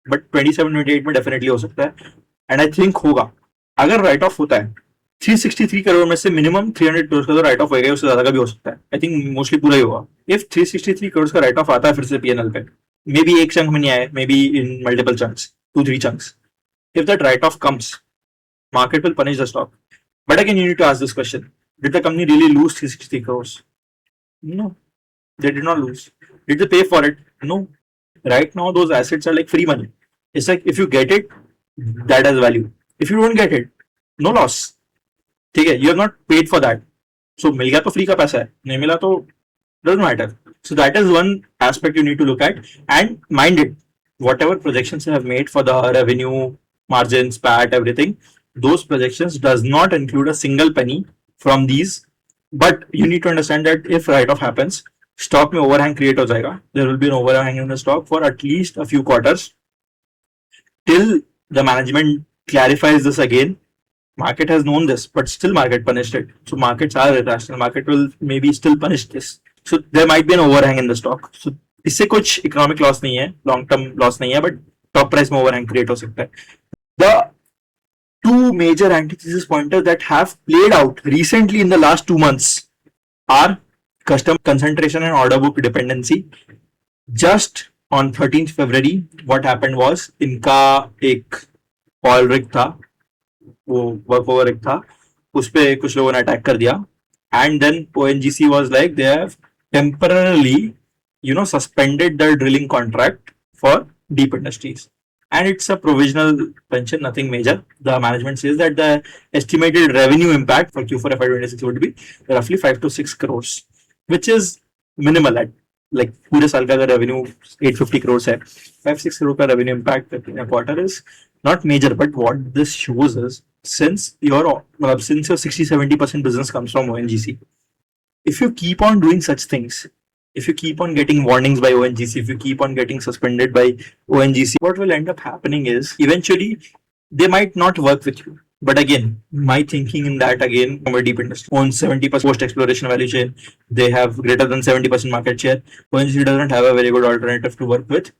A: but 27-28 में definitely हो सकता है, एंड आई थिंक होगा. अगर राइट ऑफ होता है 363 करोड़ में से मिनिमम 300 करोड़ का तो राइट ऑफ होगा, उससे ज्यादा का भी हो सकता है. आई थिंक मोस्टली पूरा ही होगा. इफ 363 करोड़ का राइट ऑफ आता है फिर से पीएनएल पे, मे बी एक चंक में नहीं आए, may be in multiple chunks, 2-3 chunks. If that right of comes, market will punish the stock. But again, you need to ask this question: did the company really lose 363 crores? No, they did not lose. Did they pay for it? No. Right now, those assets are like free money. It's like if you get it, that has value. If you don't get it, no loss. ठीक है, you are not paid for that. So मिल गया तो free का पैसा है, नहीं मिला तो doesn't matter. So that is one aspect you need to look at, and mind it, whatever projections you have made for the revenue, margins, PAT, everything, those projections does not include a single penny from these. But you need to understand that if write-off happens, stock में overhang create हो जाएगा. There will be an overhang in the stock for at least a few quarters till the management clarifies this again. Market has known this, but still market punished it. So markets are irrational. Market will maybe still punish this. So there might be an overhang in the stock. So इससे कुछ economic loss नहीं है, long term loss नहीं है, but stock price में overhang create हो सकता है. The two major antithesis pointers that have played out recently in the last 2 months are customer concentration and order book dependency. Just on 13th February, what happened was इनका एक oil rig था, वो work over एक था, उस पे कुछ लोगों ने अटैक कर दिया. And then ONGC was like they have temporarily suspended the drilling contract for Deep Industries, and it's a provisional pension, nothing major. The management says that the estimated revenue impact for Q4 FY26 would be roughly 5 to 6 crores, which is minimal at like पूरे साल का अगर revenue 850 crores है, 5-6 crore का revenue impact in a quarter is not major. But what this shows is, since your 60-70% business comes from ONGC, if you keep on doing such things, if you keep on getting warnings by ONGC, if you keep on getting suspended by ONGC, what will end up happening is eventually they might not work with you. But again, my thinking in that, again, from a Deep Industry owns 70% post exploration value chain. They have greater than 70% market share. ONGC doesn't have a very good alternative to work with.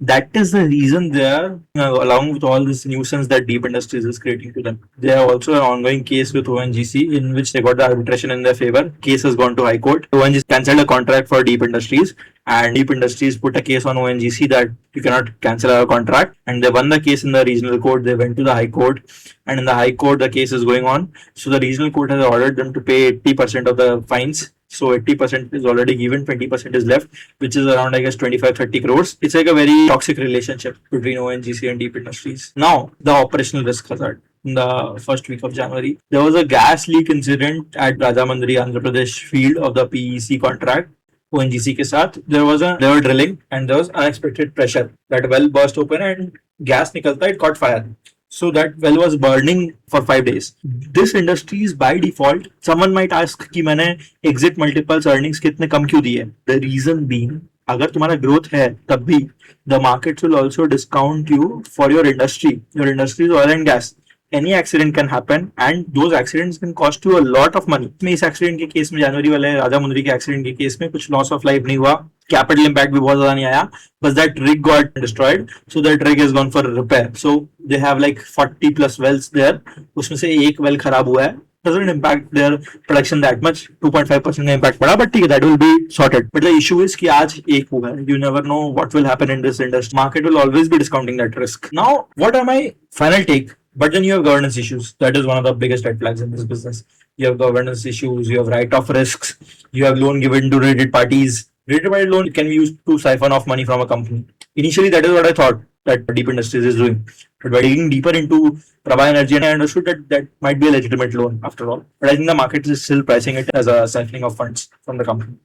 A: That is the reason they are, along with all this nuisance that Deep Industries is creating to them. They have also an ongoing case with ONGC in which they got the arbitration in their favor. Case has gone to High Court. ONGC cancelled a contract for Deep Industries, and Deep Industries put a case on ONGC that you cannot cancel our contract. And they won the case in the regional court. They went to the High Court, and in the High Court, the case is going on. So the regional court has ordered them to pay 80% of the fines. So 80% is already given, 20% is left, which is around, I guess, 25-30 crores. It's like a very toxic relationship between ONGC and Deep Industries. Now, the operational risk hazard. In the first week of January, there was a gas leak incident at Rajamundry, Andhra Pradesh field of the PEC contract. ONGC के साथ they were drilling, and there was unexpected pressure. That well burst open and gas निकलता, it caught fire. So that well was burning for 5 days. This industry is by default. Someone might ask कि मैंने exit multiples earnings कितने कम क्यों दिए? The reason being, अगर तुम्हारा growth है तब भी the markets will also discount you for your industry. Your industry is oil and gas. Any accident can happen, and those accidents can cost you a lot of money. में इस accident के case में, जनवरी वाले राजा मुंदरी के accident के case में कुछ loss of life नहीं हुआ, capital impact भी बहुत ज़्यादा नहीं आया, but that rig got destroyed, so that rig has gone for repair. So they have like 40 plus wells there, उसमें से एक well खराब हुआ है, doesn't impact their production that much. 2.5% का impact पड़ा, but ठीक है, that will be sorted. But the issue is कि आज एक हुआ है, you never know what will happen in this industry. Market will always be discounting that risk. Now, what are my final take? But then you have governance issues. That is one of the biggest red flags in this business. You have governance issues, you have write-off risks, you have loan given to related parties. Related party loan can be used to siphon off money from a company. Initially, that is what I thought that Deep Industries is doing. But by digging deeper into Prabha Energy, I understood that that might be a legitimate loan after all. But I think the market is still pricing it as a siphoning of funds from the company.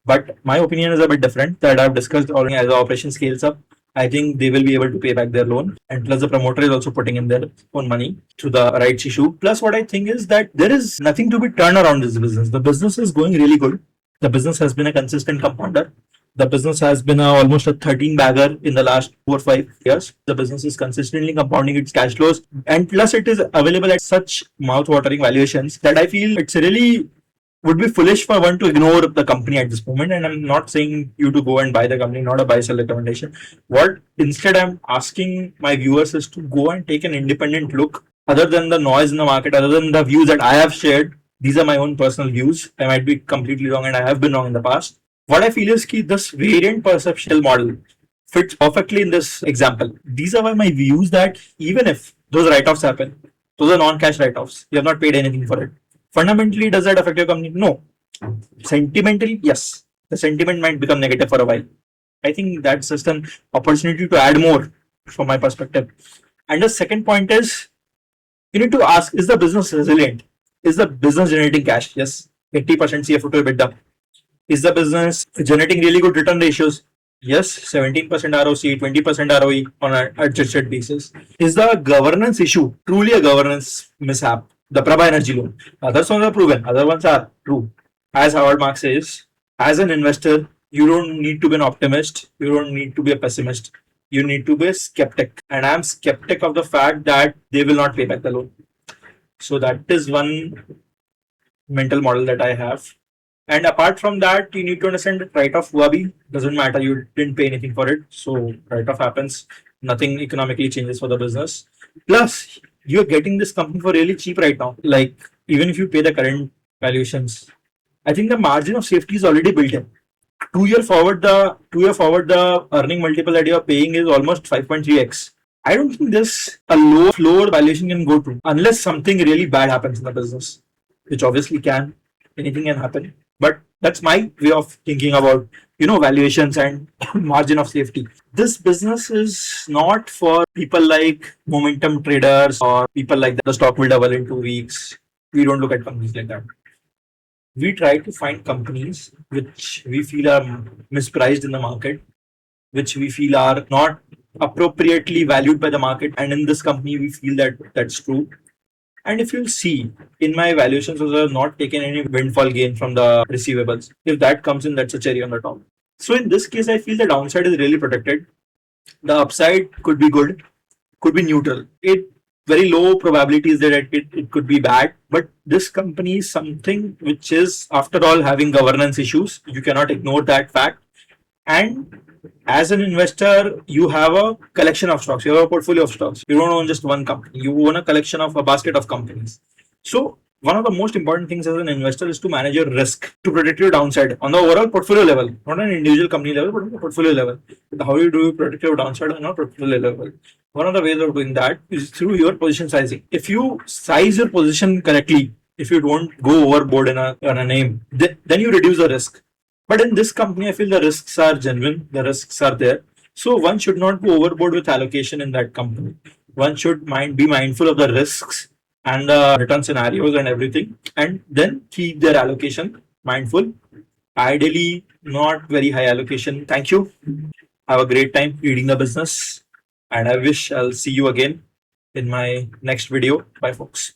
A: But my opinion is a bit different, that I've discussed already. As the operation scales up, I think they will be able to pay back their loan, and plus the promoter is also putting in their own money through the rights issue. Plus, what I think is that there is nothing to be turned around this business. The business is going really good. The business has been a consistent compounder. The business has been almost a 13 bagger in the last 4 or 5 years. The business is consistently compounding its cash flows, and plus it is available at such mouth-watering valuations that I feel it's really would be foolish for one to ignore the company at this moment. And I'm not saying you to go and buy the company, not a buy sell recommendation. What instead I'm asking my viewers is to go and take an independent look, other than the noise in the market, other than the views that I have shared. These are my own personal views. I might be completely wrong, and I have been wrong in the past. What I feel is that this variant perceptual model fits perfectly in this example. These are my views, that even if those write-offs happen, those are non-cash write-offs. You have not paid anything for it. Fundamentally, does that affect your company? No. Sentimentally, yes. The sentiment might become negative for a while. I think that's just an opportunity to add more from my perspective. And the second point is, you need to ask, is the business resilient? Is the business generating cash? Yes. 80% CFO to EBITDA. Is the business generating really good return ratios? Yes. 17% ROC, 20% ROE on an adjusted basis. Is the governance issue truly a governance mishap? The Prabha Energy loan. Others ones are proven. Other ones are true. As Howard Marks says, as an investor, you don't need to be an optimist. You don't need to be a pessimist. You need to be a skeptic. And I'm skeptic of the fact that they will not pay back the loan. So that is one mental model that I have. And apart from that, you need to understand that write-off हुआ भी doesn't matter. You didn't pay anything for it, so write-off happens. Nothing economically changes for the business. Plus, you're getting this company for really cheap right now. Like even if you pay the current valuations, I think the margin of safety is already built in. 2 year forward, the earning multiple that you are paying is almost 5.3x. I don't think this a low floor valuation can go to unless something really bad happens in the business, which obviously can. Anything can happen. But that's my way of thinking about valuations and margin of safety. This business is not for people like momentum traders or people like the stock will double in 2 weeks. We don't look at companies like that. We try to find companies which we feel are mispriced in the market, which we feel are not appropriately valued by the market. And in this company, we feel that that's true. And if you'll see, in my valuations, I have not taken any windfall gain from the receivables. If that comes in, that's a cherry on the top. So in this case, I feel the downside is really protected. The upside could be good, could be neutral. It very low probabilities that it could be bad. But this company is something which is, after all, having governance issues. You cannot ignore that fact. And as an investor, you have a collection of stocks, you have a portfolio of stocks. You don't own just one company, you own a collection of a basket of companies. So, one of the most important things as an investor is to manage your risk to protect your downside on the overall portfolio level, not an individual company level, but on the portfolio level. How do you protect your downside on a portfolio level? One of the ways of doing that is through your position sizing. If you size your position correctly, if you don't go overboard on a name, then you reduce the risk. But in this company, I feel the risks are genuine, the risks are there. So one should not go overboard with allocation in that company. One should be mindful of the risks and the return scenarios and everything, and then keep their allocation mindful. Ideally, not very high allocation. Thank you. Have a great time reading the business, and I wish I'll see you again in my next video. Bye, folks.